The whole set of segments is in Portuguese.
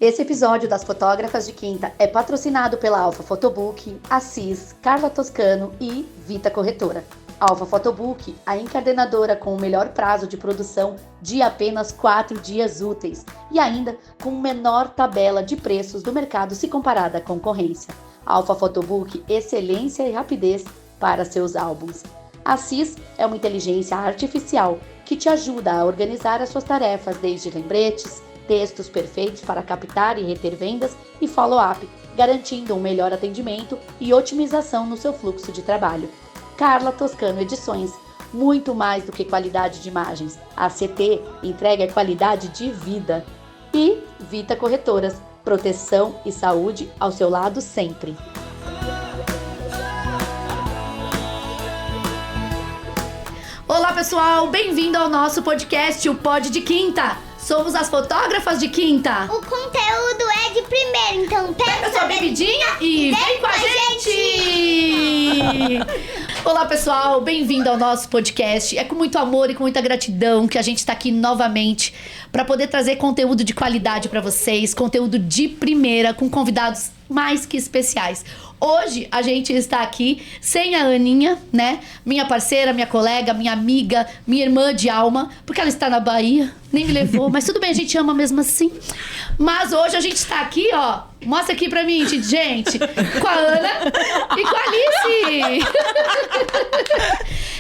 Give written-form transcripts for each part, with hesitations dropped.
Esse episódio das Fotógrafas de Quinta é patrocinado pela Alfa Photobook, Assis, Carla Toscano e Vita Corretora. Alfa Photobook, a encadenadora com o melhor prazo de produção de apenas 4 dias úteis e ainda com menor tabela de preços do mercado se comparada à concorrência. Alfa Photobook, excelência e rapidez para seus álbuns. Assis é uma inteligência artificial que te ajuda a organizar as suas tarefas, desde lembretes, textos perfeitos para captar e reter vendas e follow-up, garantindo um melhor atendimento e otimização no seu fluxo de trabalho. Carla Toscano Edições, muito mais do que qualidade de imagens. A CT entrega qualidade de vida. E Vita Corretoras, proteção e saúde ao seu lado sempre. Olá pessoal, bem-vindo ao nosso podcast, o Pod de Quinta. Somos as Fotógrafas de Quinta. O conteúdo é de primeiro, então pega sua bebidinha e vem com a gente! Olá pessoal, bem-vindo ao nosso podcast. É com muito amor e com muita gratidão que a gente está aqui novamente para poder trazer conteúdo de qualidade para vocês, conteúdo de primeira, com convidados mais que especiais. Hoje a gente está aqui sem a Aninha, né? Minha parceira, minha colega, minha amiga, minha irmã de alma, porque ela está na Bahia, nem me levou, mas tudo bem, a gente ama mesmo assim. Mas hoje a gente está aqui, ó, mostra aqui pra mim, gente, com a Ana e com a Alice.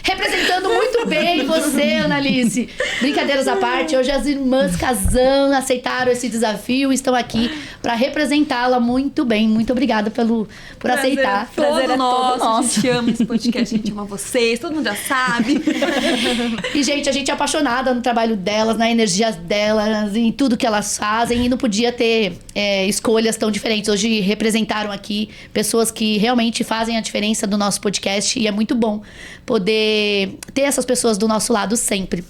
Representando muito bem você, Ana Alice. Brincadeiras à parte, hoje as irmãs Kazan aceitaram esse desafio e estão aqui para representá-la muito bem. Muito obrigada por aceitar. Prazer é todo nosso. A gente ama esse podcast, a gente ama vocês, todo mundo já sabe. E, gente, a gente é apaixonada no trabalho delas, na energia delas, em tudo que elas fazem. E não podia ter escolhas tão diferentes. Hoje representaram aqui pessoas que realmente fazem a diferença do nosso podcast. E é muito bom poder ter essas pessoas do nosso lado sempre.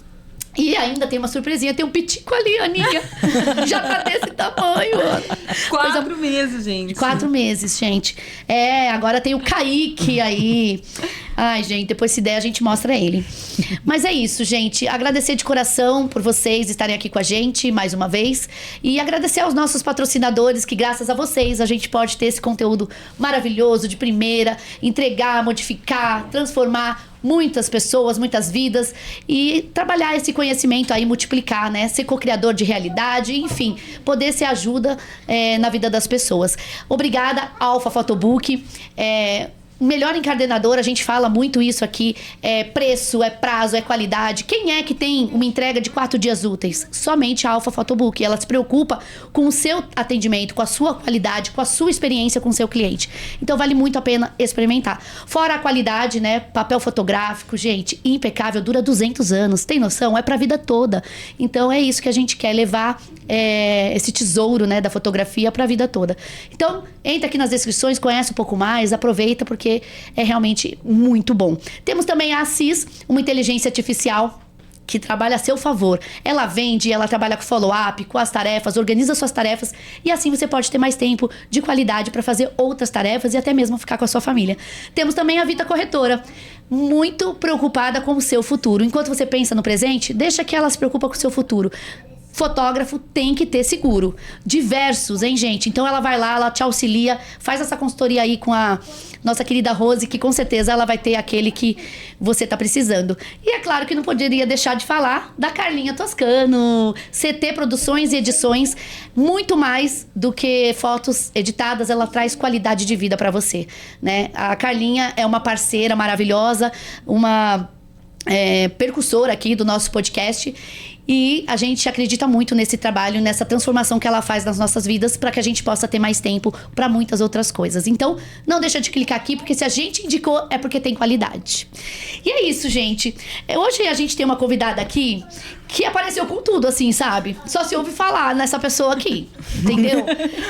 E ainda tem uma surpresinha, tem um pitico ali, Aninha. Já tá desse tamanho. 4 meses, gente. 4 meses, gente. Agora tem o Kaique aí. Ai, gente, depois se der a gente mostra ele. Mas é isso, gente. Agradecer de coração por vocês estarem aqui com a gente mais uma vez. E agradecer aos nossos patrocinadores, que graças a vocês a gente pode ter esse conteúdo maravilhoso, de primeira, entregar, modificar, transformar muitas pessoas, muitas vidas e trabalhar esse conhecimento aí, multiplicar, né? Ser co-criador de realidade, enfim, poder ser ajuda na vida das pessoas. Obrigada, Alfa Photobook. Melhor encadenador, a gente fala muito isso aqui, preço, prazo, qualidade. Quem é que tem uma entrega de 4 dias úteis? Somente a Alfa Photobook. Ela se preocupa com o seu atendimento, com a sua qualidade, com a sua experiência com o seu cliente. Então vale muito a pena experimentar. Fora a qualidade, né? Papel fotográfico, gente, impecável, dura 200 anos. Tem noção? É pra vida toda. Então é isso que a gente quer, levar esse tesouro, né, da fotografia pra vida toda. Então, entra aqui nas descrições, conhece um pouco mais, aproveita, porque é realmente muito bom. Temos também a Assis, uma inteligência artificial que trabalha a seu favor. Ela vende, ela trabalha com follow-up, com as tarefas, organiza suas tarefas e assim você pode ter mais tempo de qualidade para fazer outras tarefas e até mesmo ficar com a sua família. Temos também a Vita Corretora, muito preocupada com o seu futuro. Enquanto você pensa no presente, deixa que ela se preocupa com o seu futuro. Fotógrafo tem que ter seguro. Diversos, hein, gente? Então ela vai lá, ela te auxilia, faz essa consultoria aí com a nossa querida Rose, que com certeza ela vai ter aquele que você tá precisando. E é claro que não poderia deixar de falar da Carlinha Toscano. CT Produções e Edições, muito mais do que fotos editadas, ela traz qualidade de vida pra você, né? A Carlinha é uma parceira maravilhosa, uma percussora aqui do nosso podcast. E a gente acredita muito nesse trabalho, nessa transformação que ela faz nas nossas vidas para que a gente possa ter mais tempo para muitas outras coisas. Então, não deixa de clicar aqui, porque se a gente indicou, é porque tem qualidade. E é isso, gente. Hoje a gente tem uma convidada aqui que apareceu com tudo, assim, sabe? Só se ouve falar nessa pessoa aqui, entendeu?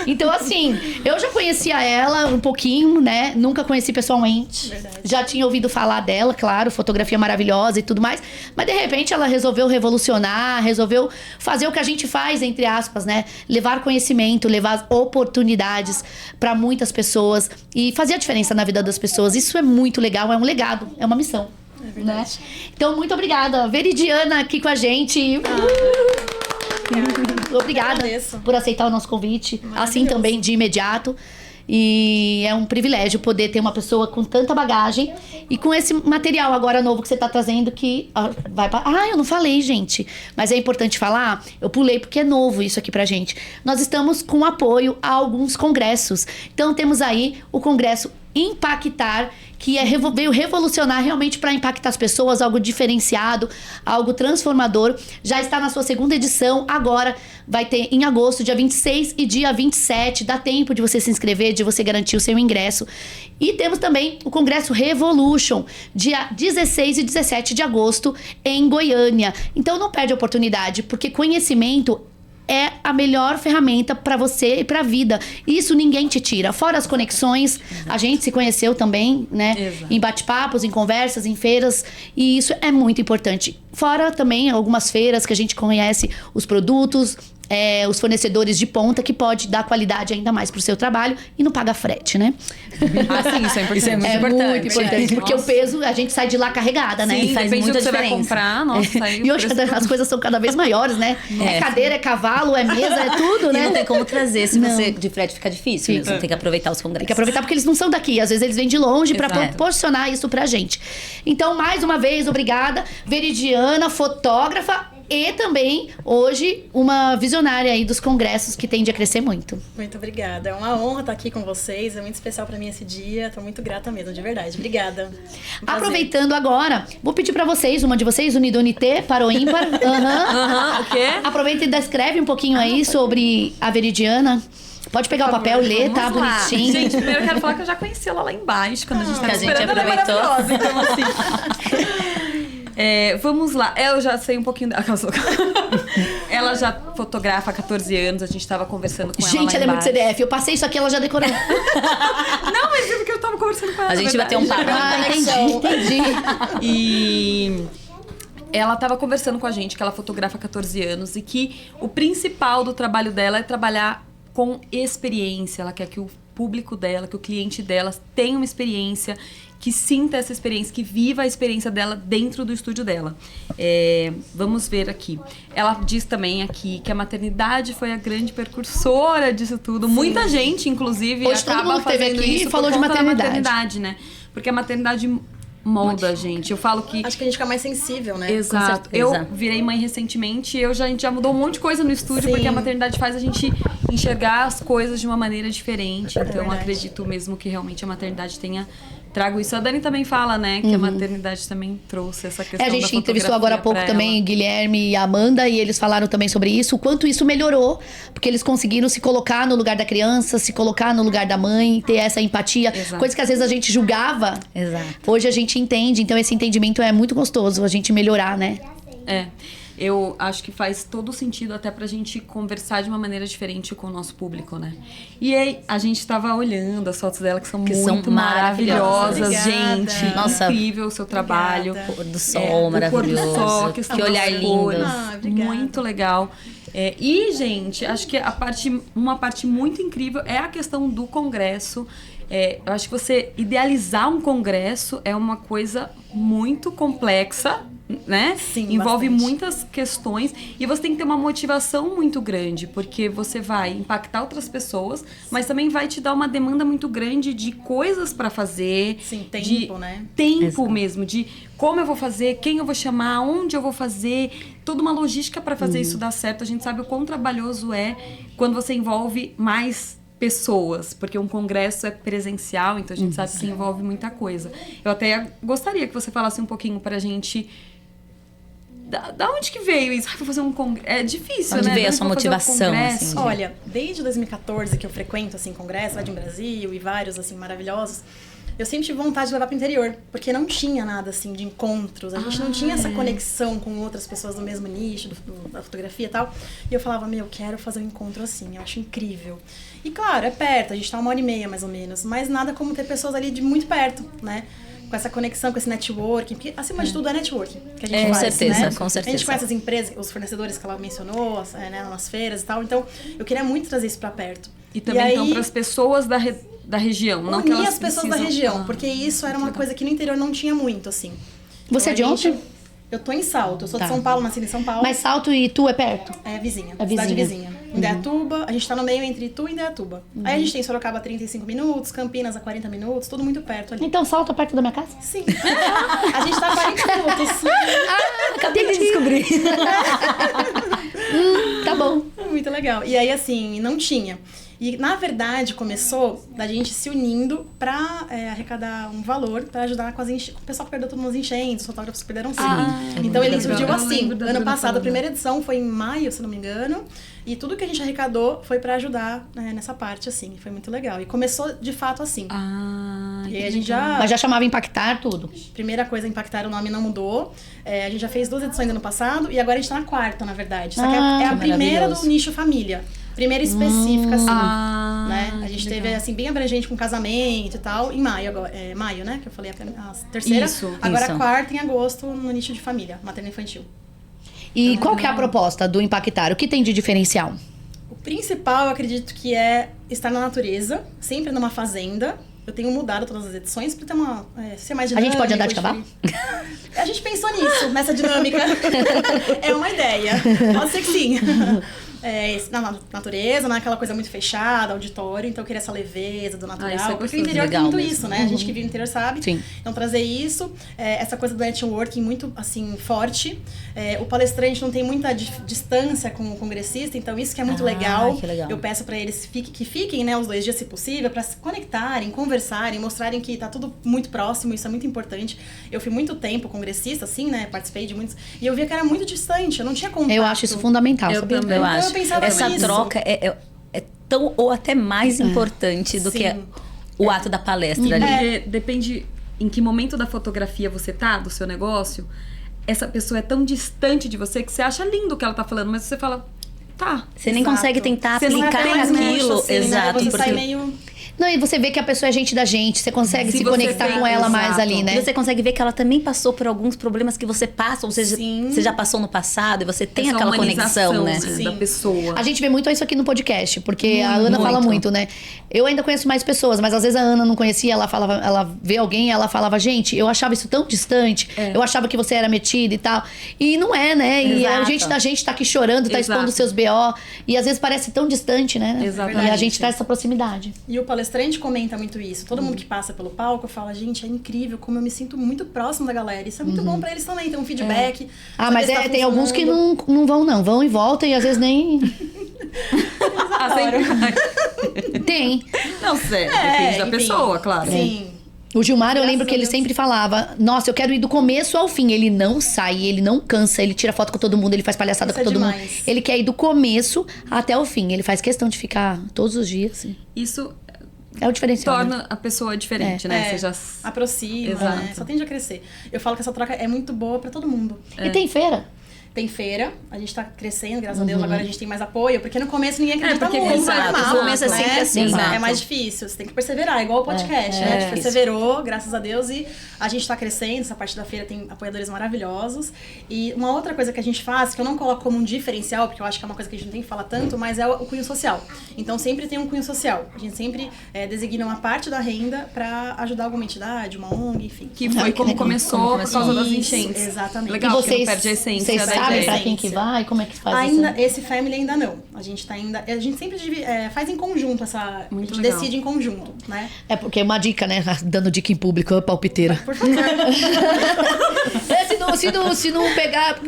Então, assim, eu já conhecia ela um pouquinho, né? Nunca conheci pessoalmente. Verdade. Já tinha ouvido falar dela, claro, fotografia maravilhosa e tudo mais. Mas, de repente, ela resolveu revolucionar, resolveu fazer o que a gente faz, entre aspas, né? Levar conhecimento, levar oportunidades para muitas pessoas e fazer a diferença na vida das pessoas. Isso é muito legal, é um legado, é uma missão. É verdade. Né? Então, muito obrigada. Veridiana aqui com a gente. Obrigada agradeço. por aceitar o nosso convite. Assim Maravilhoso. também, de imediato. E é um privilégio poder ter uma pessoa com tanta bagagem e com esse material agora novo que você tá trazendo que vai pra... eu não falei, gente. Mas é importante falar, eu pulei porque é novo isso aqui pra gente. Nós estamos com apoio a alguns congressos. Então temos aí o Congresso Impactar, que veio revolucionar realmente para impactar as pessoas, algo diferenciado, algo transformador. Já está na sua segunda edição, agora vai ter em agosto, dia 26 e dia 27. Dá tempo de você se inscrever, de você garantir o seu ingresso. E temos também o Congresso Revolution, dia 16 e 17 de agosto, em Goiânia. Então não perde a oportunidade, porque conhecimento é a melhor ferramenta para você e para a vida. Isso ninguém te tira. Fora as conexões, a gente se conheceu também, né? Exato. Em bate-papos, em conversas, em feiras. E isso é muito importante. Fora também algumas feiras que a gente conhece os produtos, os fornecedores de ponta, que pode dar qualidade ainda mais pro seu trabalho e não paga frete, né? Sim, isso é importante. Isso é muito Muito importante, porque Nossa. o peso, a gente sai de lá carregada, né? Sim, faz depende do muita que você vai diferença. comprar. Nossa, saiu. E hoje as coisas são cada vez maiores, né? É cadeira, é cavalo, é mesa, é tudo, E né? não tem como trazer, se Não. você de frete fica difícil. Fica. Você tem que aproveitar os congressos. Tem que aproveitar porque eles não são daqui. Às vezes eles vêm de longe para Exato. proporcionar isso pra gente. Então, mais uma vez, obrigada. Veridiana, fotógrafa e também, hoje, uma visionária aí dos congressos que tende a crescer muito. Muito obrigada. É uma honra estar aqui com vocês. É muito especial pra mim esse dia. Tô muito grata mesmo, de verdade. Obrigada. Um prazer. Aproveitando agora, vou pedir pra vocês, uma de vocês, Unidunité, para o ímpar. O quê? Aproveita e descreve um pouquinho aí sobre a Veridiana. Pode pegar o papel e ler, tá? Vamos lá. Bonitinho. Gente, primeiro eu quero falar que eu já conheci ela lá embaixo, quando a gente Que tava a gente esperando. Ela é aproveitou. maravilhosa, então assim... vamos lá. Eu já sei um pouquinho dela. Ela já fotografa há 14 anos, a gente tava conversando com ela Gente, lá ela é muito embaixo. CDF. Eu passei isso aqui, ela já decorou. Não, mas é porque eu tava conversando com ela. A gente na bateu um verdade. papo. Entendi. E ela tava conversando com a gente que ela fotografa há 14 anos e que o principal do trabalho dela é trabalhar com experiência. Ela quer que o público dela, que o cliente dela tenha uma experiência, que sinta essa experiência, que viva a experiência dela dentro do estúdio dela. Vamos ver aqui. Ela diz também aqui que a maternidade foi a grande precursora disso tudo. Sim. Muita gente, inclusive, Hoje todo acaba mundo que esteve fazendo aqui isso falou por de conta da maternidade. maternidade, né? Porque a maternidade molda a gente. Eu falo que... Acho que a gente fica mais sensível, né? Exato. Com Eu certeza. virei mãe recentemente e a gente já mudou um monte de coisa no estúdio, Sim. porque a maternidade faz a gente enxergar as coisas de uma maneira diferente. Então, eu verdade. acredito mesmo que realmente a maternidade trago isso. A Dani também fala, né, que a maternidade também trouxe essa questão A da gente entrevistou agora há pouco fotografia pra também ela. Guilherme e a Amanda, e eles falaram também sobre isso, o quanto isso melhorou, porque eles conseguiram se colocar no lugar da criança, se colocar no lugar da mãe, ter essa empatia, Exato. coisa que às vezes a gente julgava. Exato. Hoje a gente entende, então esse entendimento é muito gostoso, a gente melhorar, né? Eu acho que faz todo sentido até pra gente conversar de uma maneira diferente com o nosso público, né? E aí, a gente tava olhando as fotos dela, que são muito maravilhosas, maravilhosas. gente. Nossa. Incrível o seu trabalho. Obrigada. Pôr do sol maravilhoso. O pôr do sol, a questão Que olhar das lindo. cores, Obrigada. muito legal. E, gente, acho que uma parte muito incrível é a questão do congresso. Eu acho que você idealizar um congresso é uma coisa muito complexa, né? Sim, envolve bastante. muitas questões e você tem que ter uma motivação muito grande, porque você vai impactar outras pessoas, mas também vai te dar uma demanda muito grande de coisas pra fazer. Sim, tempo, de né? Tempo mesmo, de como eu vou fazer, quem eu vou chamar, onde eu vou fazer, toda uma logística pra fazer isso dar certo. A gente sabe o quão trabalhoso é quando você envolve mais pessoas, porque um congresso é presencial, então a gente sabe que envolve muita coisa. Eu até gostaria que você falasse um pouquinho pra gente da onde que veio isso? Vou fazer um congresso. É difícil, Onde né? veio a Onde sua vou fazer um motivação, congresso? assim? Olha, desde 2014 que eu frequento, assim, congresso lá de Brasil e vários, assim, maravilhosos, eu sempre tive vontade de levar pro interior, porque não tinha nada, assim, de encontros. A gente não tinha essa conexão com outras pessoas do mesmo nicho, da fotografia e tal. E eu falava, eu quero fazer um encontro assim, eu acho incrível. E claro, é perto, a gente tá 1h30 mais ou menos, mas nada como ter pessoas ali de muito perto, né? Com essa conexão, com esse networking, porque acima de tudo é networking que a gente Com faz, certeza, né? com certeza. A gente conhece as empresas, os fornecedores que ela mencionou, né, nas feiras e tal, então eu queria muito trazer isso pra perto. E também aí, então para as pessoas da região, não que unir elas as pessoas da precisam- região, porque isso era uma coisa que no interior não tinha muito, assim. Você é de Então, a onde? gente- Eu tô em Salto, eu sou Tá. de São Paulo, nasci em São Paulo. Mas Salto e Tu é perto? É vizinha, É cidade vizinha. vizinha. Indaiatuba, a gente tá no meio entre Itu e Indaiatuba. Aí a gente tem Sorocaba a 35 minutos, Campinas a 40 minutos, tudo muito perto ali. Então, Salto perto da minha casa? Sim. A gente tá a 40 minutos. Acabei de descobrir. Tá bom. Muito legal. E aí, assim, não tinha. E, na verdade, começou da gente se unindo pra arrecadar um valor pra ajudar com o pessoal que perdeu tudo nas enchentes, os fotógrafos que perderam sim. Então, ele surgiu Eu assim. lembro da Ano Bruna passado, a falando. primeira edição foi em maio, se não me engano. E tudo que a gente arrecadou foi pra ajudar nessa parte, assim. Foi muito legal. E começou, de fato, assim. Ah, E aí a gente já... Mas já chamava Impactar tudo. Primeira coisa, Impactar, o nome não mudou. A gente já fez 2 edições ano passado e agora a gente tá na 4ª, na verdade. Só que é a primeira maravilhoso. do nicho família. Primeira específica, assim. Ah, Né? A gente teve, assim, bem abrangente com casamento e tal. Em maio agora. Maio, né? Que eu falei a terceira. Isso, agora isso. a 4ª em agosto no nicho de família, materno infantil. E qual que é a proposta do Impactar? O que tem de diferencial? O principal, eu acredito que é estar na natureza, sempre numa fazenda. Eu tenho mudado todas as edições pra ter ser mais A dinâmica. gente pode andar de cavalo? A gente pensou nisso, nessa dinâmica. É uma ideia. Pode ser que sim. Na natureza, naquela coisa muito fechada, auditório. Então eu queria essa leveza do natural. isso é porque o gostoso. interior tem Legal muito mesmo. isso, né? A gente que vive no interior sabe. Sim. Então trazer isso, essa coisa do networking muito, assim, forte. O palestrante não tem muita distância com o congressista, então isso que é muito legal. Que legal. Eu peço pra eles que fiquem, né, os 2 dias, se possível, pra se conectarem, conversarem, mostrarem que tá tudo muito próximo, isso é muito importante. Eu fui muito tempo congressista, assim, né, participei de muitos, e eu via que era muito distante, eu não tinha contato. Eu acho isso fundamental. Eu sabia? também. Eu Então, eu acho. pensava Essa nisso. troca é tão ou até mais importante do que Sim. o ato da palestra ali. Porque depende em que momento da fotografia você tá, do seu negócio. Essa pessoa é tão distante de você que você acha lindo o que ela tá falando, mas você fala, tá. Você nem Exato. consegue tentar Você não aplicar tem mais aquilo. Murcho, assim, né? Exato. Você porque sai meio... Não, e você vê que a pessoa é gente da gente, você consegue Se se você conectar tem- com ela mais exato. ali, né? você consegue ver que ela também passou por alguns problemas que você passa, ou seja, Sim. você já passou no passado e você tem Essa aquela conexão, humanização, né? Da Sim. pessoa. A gente vê muito isso aqui no podcast, porque a Ana fala muito, né? Eu ainda conheço mais pessoas, mas às vezes a Ana não conhecia, ela vê alguém e ela falava, gente, eu achava isso tão distante, eu achava que você era metida e tal. E não é, né? E a Exato. gente da gente tá aqui chorando, tá Exato. expondo seus BO, e às vezes parece tão distante, né? Exatamente. E a gente traz essa proximidade. E o palestrante comenta muito isso. Todo mundo que passa pelo palco fala, gente, é incrível como eu me sinto muito próximo da galera. Isso é muito bom pra eles também, ter um feedback. Ah, saber mas se tá tem alguns que funcionando. não vão, não. Vão e voltam e às vezes nem. Ah, sempre vai. Tem. Não, sério, depende da enfim, pessoa, claro. Sim. O Gilmar, eu Graças lembro que a ele Deus. sempre falava, nossa, eu quero ir do começo ao fim. Ele não sai, ele não cansa, ele tira foto com todo mundo, ele faz palhaçada Isso com é todo mundo. demais. Ele quer ir do começo até o fim. Ele faz questão de ficar todos os dias. Isso É o diferencial. né? torna a pessoa diferente, né? Você já... Aproxima, Exato. né? Só tende a crescer. Eu falo que essa troca é muito boa pra todo mundo. E tem feira. Tem feira, a gente tá crescendo, graças a Deus, agora a gente tem mais apoio, porque no começo ninguém acredita porque muito, exato, normal, o começo é né? sempre assim, exato. É mais difícil, você tem que perseverar, igual o podcast, né? A gente perseverou, graças a Deus, e a gente tá crescendo, essa parte da feira tem apoiadores maravilhosos. E uma outra coisa que a gente faz, que eu não coloco como um diferencial, porque eu acho que é uma coisa que a gente não tem que falar tanto, mas é o cunho social. Então sempre tem um cunho social. A gente sempre designa uma parte da renda pra ajudar alguma entidade, uma ONG, enfim. Que foi como começou por causa das Isso, enchentes. exatamente. Legal, e porque vocês, não perde a essência vocês da sabem ideia. pra quem que vai? Como é que faz Ainda, isso? esse family ainda não. A gente tá ainda. A gente sempre faz em conjunto essa. Muito a gente legal. decide em conjunto, né? É porque é uma dica, né? Dando dica em público, ô, palpiteira. Por favor. Se não pegar.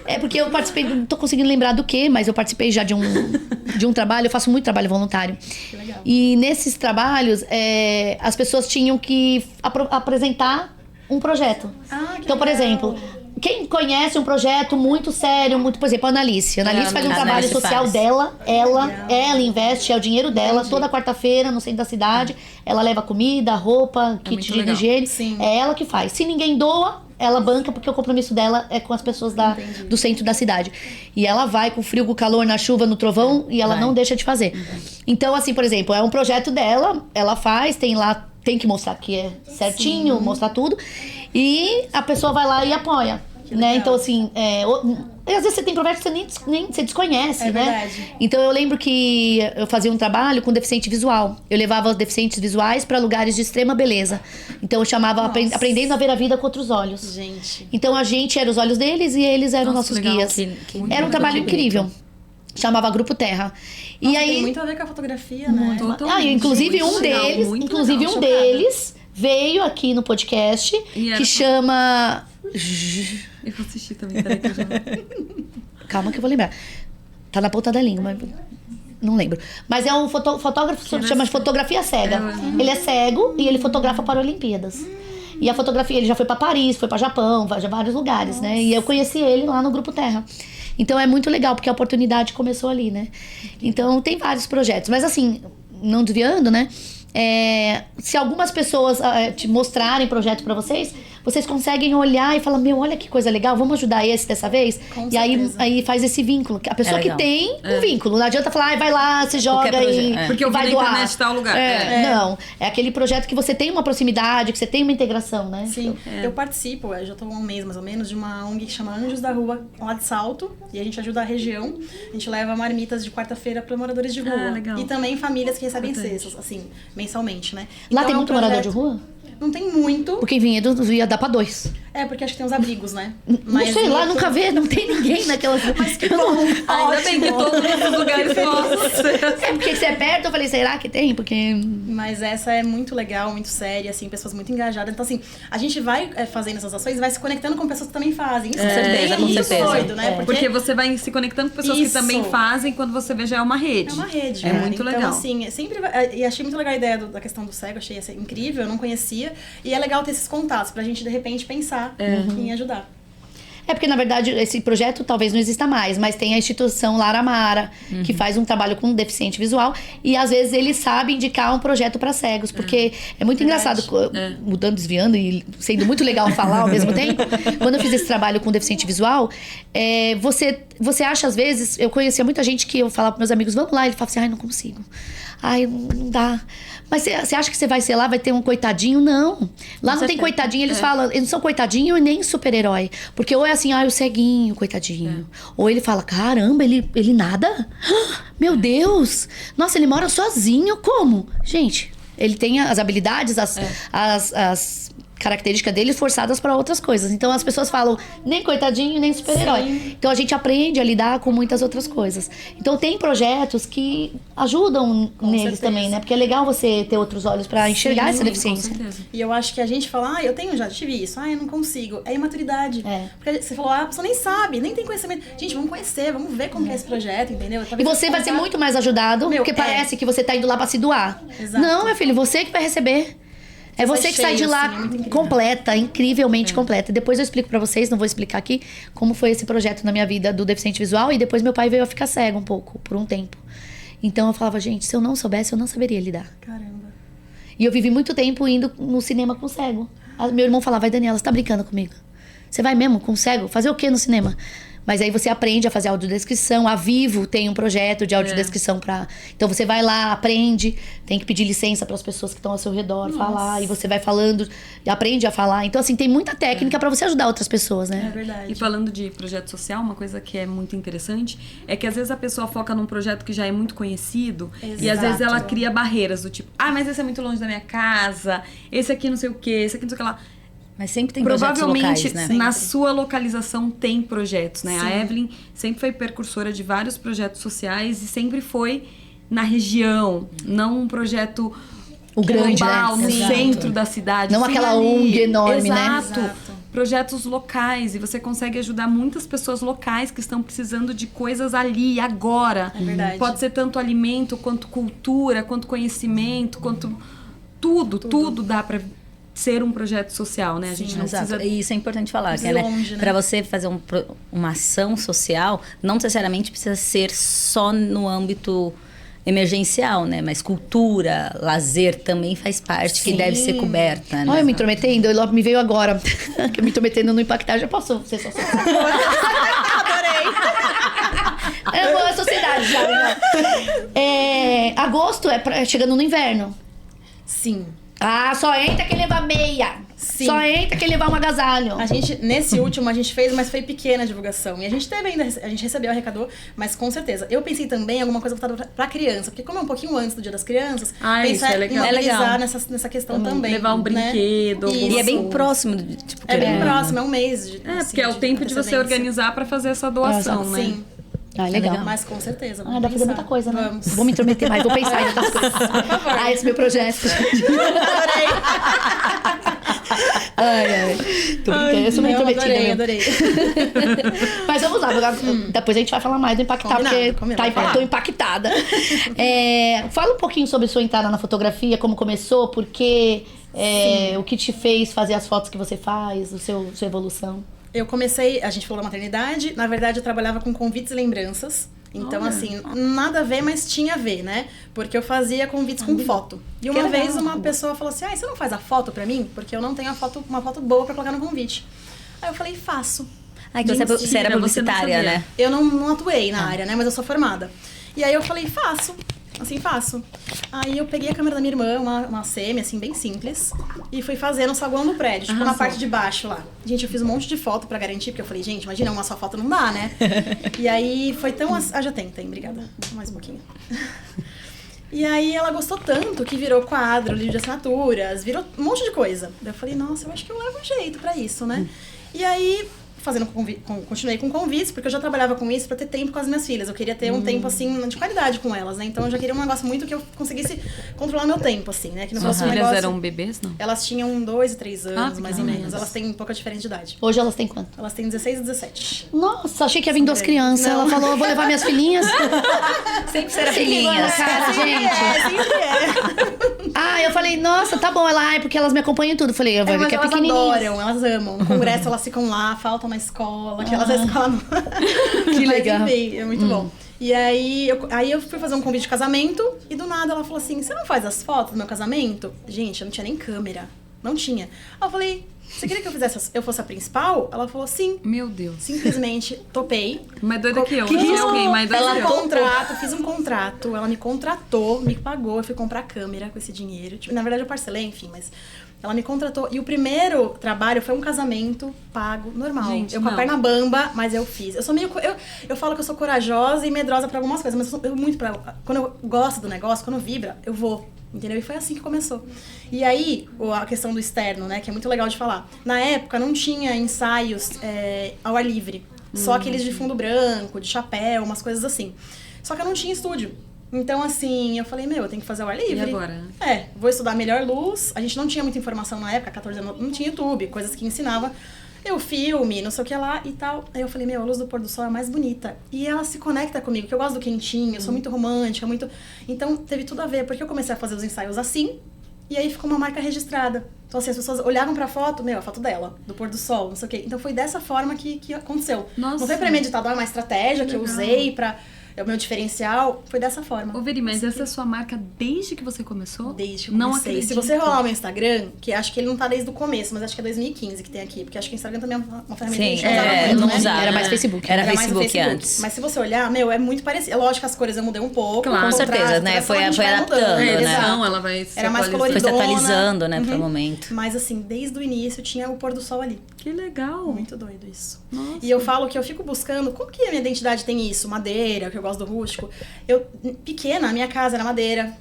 É porque eu participei, não tô conseguindo lembrar do que, mas eu participei já de um trabalho, eu faço muito trabalho voluntário. Que legal. E nesses trabalhos, as pessoas tinham que apresentar um projeto. Ah, que Então, por legal. exemplo, quem conhece um projeto muito sério, muito, por exemplo, a Analice. A Analice faz um a trabalho Analice social faz. dela, ela investe, é o dinheiro dela, Entendi. toda quarta-feira no centro da cidade. Ela leva comida, roupa, kit muito de legal. higiene. Sim. É ela que faz. Se ninguém doa, ela banca, porque o compromisso dela é com as pessoas do centro da cidade. E ela vai com frio, com calor, na chuva, no trovão, e ela Vai. não deixa de fazer. Então, assim, por exemplo, é um projeto dela, ela faz, tem que mostrar que é certinho, mostrar tudo. E a pessoa vai lá e apoia. Né? legal. Então, assim, às vezes você tem projetos que você nem você desconhece, É né? verdade. Então, eu lembro que eu fazia um trabalho com deficiente visual. Eu levava os deficientes visuais para lugares de extrema beleza. Então, eu chamava Nossa. Aprendendo a Ver a Vida com Outros Olhos. Gente. Então, a gente era os olhos deles e eles eram Nossa, nossos legal. guias. Que Era um trabalho incrível. chamava Grupo Terra. E Nossa, aí tem muito a ver com a fotografia, né? inclusive Muito um legal, deles, muito inclusive legal, um chocada. deles veio aqui no podcast E era- que chama Eu vou assistir também, peraí que eu já... Calma que eu vou lembrar. Tá na ponta da língua, mas não lembro. Mas é um fotógrafo, chama de fotografia cega. Ele é cego e ele fotografa para Olimpíadas. E a fotografia, ele já foi para Paris, foi para Japão, vai a vários lugares, né? E eu conheci ele lá no Grupo Terra. Então é muito legal, porque a oportunidade começou ali, né? Então tem vários projetos. Mas assim, não desviando, né? Se algumas pessoas te mostrarem projeto para vocês conseguem olhar e falar, meu, olha que coisa legal, vamos ajudar esse dessa vez? Com e certeza. aí faz esse vínculo. A pessoa que legal. tem um vínculo. Não adianta falar, vai lá, você joga projeto, e Porque eu vi vai na doar. internet tal lugar. Não, é aquele projeto que você tem uma proximidade, que você tem uma integração, né? Sim, eu participo, eu já tô há um mês mais ou menos, de uma ONG que chama Anjos da Rua, lá de Salto, e a gente ajuda a região. A gente leva marmitas de quarta-feira para moradores de rua. Legal. E também famílias que recebem cestas, assim, mensalmente, né? Lá Então, tem é um muito morador projeto- de rua? Não tem muito, Porque em Vinhedo ia dar pra 2. porque acho que tem uns abrigos, né? Não sei lá, nunca vê, não tem ninguém naquelas. Mas que bom. Ainda bem que todos os lugares possam ser. É porque você é perto, eu falei, será que tem? Porque. Mas essa é muito legal, muito séria, assim, pessoas muito engajadas. Então, assim, a gente vai fazendo essas ações e vai se conectando com pessoas que também fazem. Isso certeza, com muito certeza. doido, né? Porque você vai se conectando com pessoas que Isso. também fazem, quando você vê já é uma rede. É uma rede. É cara. muito legal. Então, assim, sempre e achei muito legal a ideia da questão do cego, achei essa incrível, eu não conhecia. E é legal ter esses contatos pra gente, de repente, pensar em ajudar. É porque, na verdade, esse projeto talvez não exista mais, mas tem a instituição Lara Amara, que faz um trabalho com deficiente visual, e às vezes eles sabem indicar um projeto para cegos, porque é muito engraçado, mudando, desviando e sendo muito legal falar ao mesmo tempo. Quando eu fiz esse trabalho com deficiente visual, você acha, às vezes, eu conhecia muita gente que eu falava pros meus amigos, vamos lá, ele falava assim, ai, não consigo. Ai, não dá. Mas você acha que você vai ser lá, vai ter um coitadinho? Não. Lá não tem coitadinho, eles falam, eles não são coitadinho e nem super-herói. Porque ou é assim, o ceguinho, coitadinho. Ou ele fala, caramba, ele nada? Meu Deus! Nossa, ele mora sozinho, como? Gente, ele tem as habilidades, as características dele forçadas para outras coisas. Então as pessoas falam nem coitadinho, nem super-herói. Então a gente aprende a lidar com muitas outras coisas. Então tem projetos que ajudam neles certeza. também, né? Porque é legal você ter outros olhos para enxergar essa deficiência. Com certeza. E eu acho que a gente fala, eu já tive isso, eu não consigo. É imaturidade. É. Porque você falou, a pessoa nem sabe, nem tem conhecimento. Gente, vamos conhecer, vamos ver como que é esse projeto, entendeu? E Talvez você vai ser muito mais ajudado, Meu, porque parece que você tá indo lá pra se doar. Exato. Não, meu filho, você que vai receber. É você que sai de cheio, lá assim, é muito incrível. completa, incrivelmente completa. Depois eu explico pra vocês, não vou explicar aqui, como foi esse projeto na minha vida do deficiente visual. E depois meu pai veio a ficar cego um pouco, por um tempo. Então eu falava, gente, se eu não soubesse, eu não saberia lidar. Caramba. E eu vivi muito tempo indo no cinema com cego. Meu irmão falava, vai, Daniela, você tá brincando comigo? Você vai mesmo com cego? Fazer o quê no cinema? Mas aí você aprende a fazer audiodescrição. A Vivo tem um projeto de audiodescrição pra... Então você vai lá, aprende, tem que pedir licença para as pessoas que estão ao seu redor, falar, e você vai falando, e aprende a falar. Então, assim, tem muita técnica pra você ajudar outras pessoas, né? É verdade. E falando de projeto social, uma coisa que é muito interessante é que às vezes a pessoa foca num projeto que já é muito conhecido e às vezes ela cria barreiras do tipo, mas esse é muito longe da minha casa, esse aqui não sei o quê, esse aqui não sei o que lá. Mas sempre tem projetos Provavelmente locais, né? na sua localização tem projetos, né? Sim. A Evelyn sempre foi precursora de vários projetos sociais e sempre foi na região, não um projeto O grande, global, né? no Exato. centro da cidade. Não sim, aquela ali. ONG enorme, né? Exato. Exato. Projetos locais e você consegue ajudar muitas pessoas locais que estão precisando de coisas ali, agora. É verdade. Pode ser tanto alimento, quanto cultura, quanto conhecimento, quanto tudo dá pra ser um projeto social, né? A gente não Exato. precisa... E isso é importante falar, que Precisa ir longe, né? para você fazer uma ação social, não necessariamente precisa ser só no âmbito emergencial, né? Mas cultura, lazer também faz parte, que deve ser coberta, né? Olha, eu me intrometendo, me veio agora. Que eu me intrometendo no impactar, já posso ser só Adorei! É boa sociedade já. Agosto chegando no inverno. Sim. Só entra quem levar meia. Sim. Só entra quem levar um agasalho. A gente, nesse último, a gente fez, mas foi pequena a divulgação. E a gente teve ainda, a gente recebeu, arrecadou, mas com certeza. Eu pensei também em alguma coisa voltada pra criança, porque como é um pouquinho antes do Dia das Crianças, Isso pensar é em legal. mobilizar nessa questão também. levar um né? brinquedo, Isso. E é bem próximo, tipo, É bem querendo- próximo, é um mês de porque é o tempo de você antecedência. organizar pra fazer essa doação, né? Sim. Ah, legal. Mas com certeza. Ah, vamos dá pra fazer pensar. muita coisa, né? Vamos. Vou me intrometer mais, vou pensar em outras coisas. Esse é meu projeto. Adorei. Ai. Tô brincando, eu sou meio Não, intrometida. adorei. Mas vamos lá, depois a gente vai falar mais do impactar, porque Combinado. tô impactada. Fala um pouquinho sobre sua entrada na fotografia, como começou, porque o que te fez fazer as fotos que você faz, sua evolução. Eu comecei, a gente falou da maternidade, na verdade eu trabalhava com convites e lembranças. Então, assim, nada a ver, mas tinha a ver, né? Porque eu fazia convites com foto. E uma vez uma pessoa falou assim, você não faz a foto pra mim? Porque eu não tenho uma foto boa pra colocar no convite. Aí eu falei, faço. Ai, que você era publicitária, né? Eu não atuei na área, né? Mas eu sou formada. E aí eu falei, faço. Assim, faço. Aí eu peguei a câmera da minha irmã, uma semi, assim, bem simples, e fui fazer no saguão do prédio, tipo, na parte de baixo lá. Gente, eu fiz um monte de foto pra garantir, porque eu falei, gente, imagina, uma só foto não dá, né? E aí foi tão... já tem, obrigada. Mais um pouquinho. E aí ela gostou tanto que virou quadro, livro de assinaturas, virou um monte de coisa. Daí eu falei, nossa, eu acho que eu levo um jeito pra isso, né? E aí... continuei com convites, porque eu já trabalhava com isso pra ter tempo com as minhas filhas. Eu queria ter um tempo, assim, de qualidade com elas, né? Então eu já queria um negócio muito que eu conseguisse controlar meu tempo, assim, né? Que não fosse um Suas filhas negócio... eram bebês, não? Elas tinham 2 e 3 anos, mais ou menos. pequenininhas. Elas têm pouca diferença de idade. Hoje elas têm quanto? Elas têm 16 e 17. Nossa, achei que ia vir 2 crianças. Não. Ela falou, vou levar minhas filhinhas. Sempre será Filhinha, filhinhas. cara, gente. Sempre é. Eu falei, nossa, tá bom. Ela, porque elas me acompanham em tudo. Falei, eu vou ver Mas que é elas pequenininha. adoram, elas amam. No congresso elas ficam lá, faltam na escola, que elas na escola não... Que Mas, legal. enfim, é muito bom. E aí eu fui fazer um convite de casamento e do nada ela falou assim, você não faz as fotos do meu casamento? Gente, eu não tinha nem câmera. Não tinha. Aí eu falei, você queria que eu fosse a principal? Ela falou, sim. Meu Deus. Simplesmente topei. Mais doida que eu. Que Não sei isso? alguém mais doida Ela que eu. fiz um contrato, ela me contratou, me pagou, eu fui comprar câmera com esse dinheiro. Tipo, na verdade eu parcelei, enfim, mas ela me contratou. E o primeiro trabalho foi um casamento pago, normal. Gente, eu com a não. perna bamba, mas eu fiz. Eu sou meio... Eu falo que eu sou corajosa e medrosa pra algumas coisas, mas eu muito pra... Quando eu gosto do negócio, quando vibra, eu vou. Entendeu? E foi assim que começou. E aí, a questão do externo, né? Que é muito legal de falar. Na época, não tinha ensaios ao ar livre. Só aqueles de fundo branco, de chapéu, umas coisas assim. Só que eu não tinha estúdio. Então, assim, eu falei, eu tenho que fazer ao ar livre. E agora? Vou estudar melhor luz. A gente não tinha muita informação na época, 14 anos, não tinha YouTube, coisas que ensinava. Eu filme, não sei o que lá e tal. Aí eu falei, a luz do pôr do sol é mais bonita. E ela se conecta comigo, porque eu gosto do quentinho, eu sou muito romântica, muito... Então, teve tudo a ver, porque eu comecei a fazer os ensaios assim, e aí ficou uma marca registrada. Então, assim, as pessoas olhavam pra foto, a foto dela, do pôr do sol, não sei o quê. Então, foi dessa forma que aconteceu. Nossa. Não foi premeditado, é uma estratégia que eu usei pra... É o meu diferencial, foi dessa forma. Ô, Veri, mas essa é a sua marca desde que você começou? Desde que eu Não comecei. acredito. Se você rolar o meu Instagram, que acho que ele não tá desde o começo, mas acho que é 2015 que tem aqui, porque acho que o Instagram também é uma ferramenta que a gente usava muito, não né? usava. Era mais Facebook. Era mais no Facebook antes. Mas se você olhar, é muito parecido. É lógico que as cores eu mudei um pouco. Claro. o Com certeza, contraste, né? essa Foi a gente vai adaptando, mudando, né? Edição, ela vai se Era mais atualizando. Foi se coloridona. atualizando, né, pro momento. Mas assim, desde o início tinha o pôr do sol ali. Que legal. Muito doido isso. Nossa. E eu falo que eu fico buscando, como que a minha identidade tem isso? Madeira, que eu gosto do rústico. Pequena, a minha casa era madeira.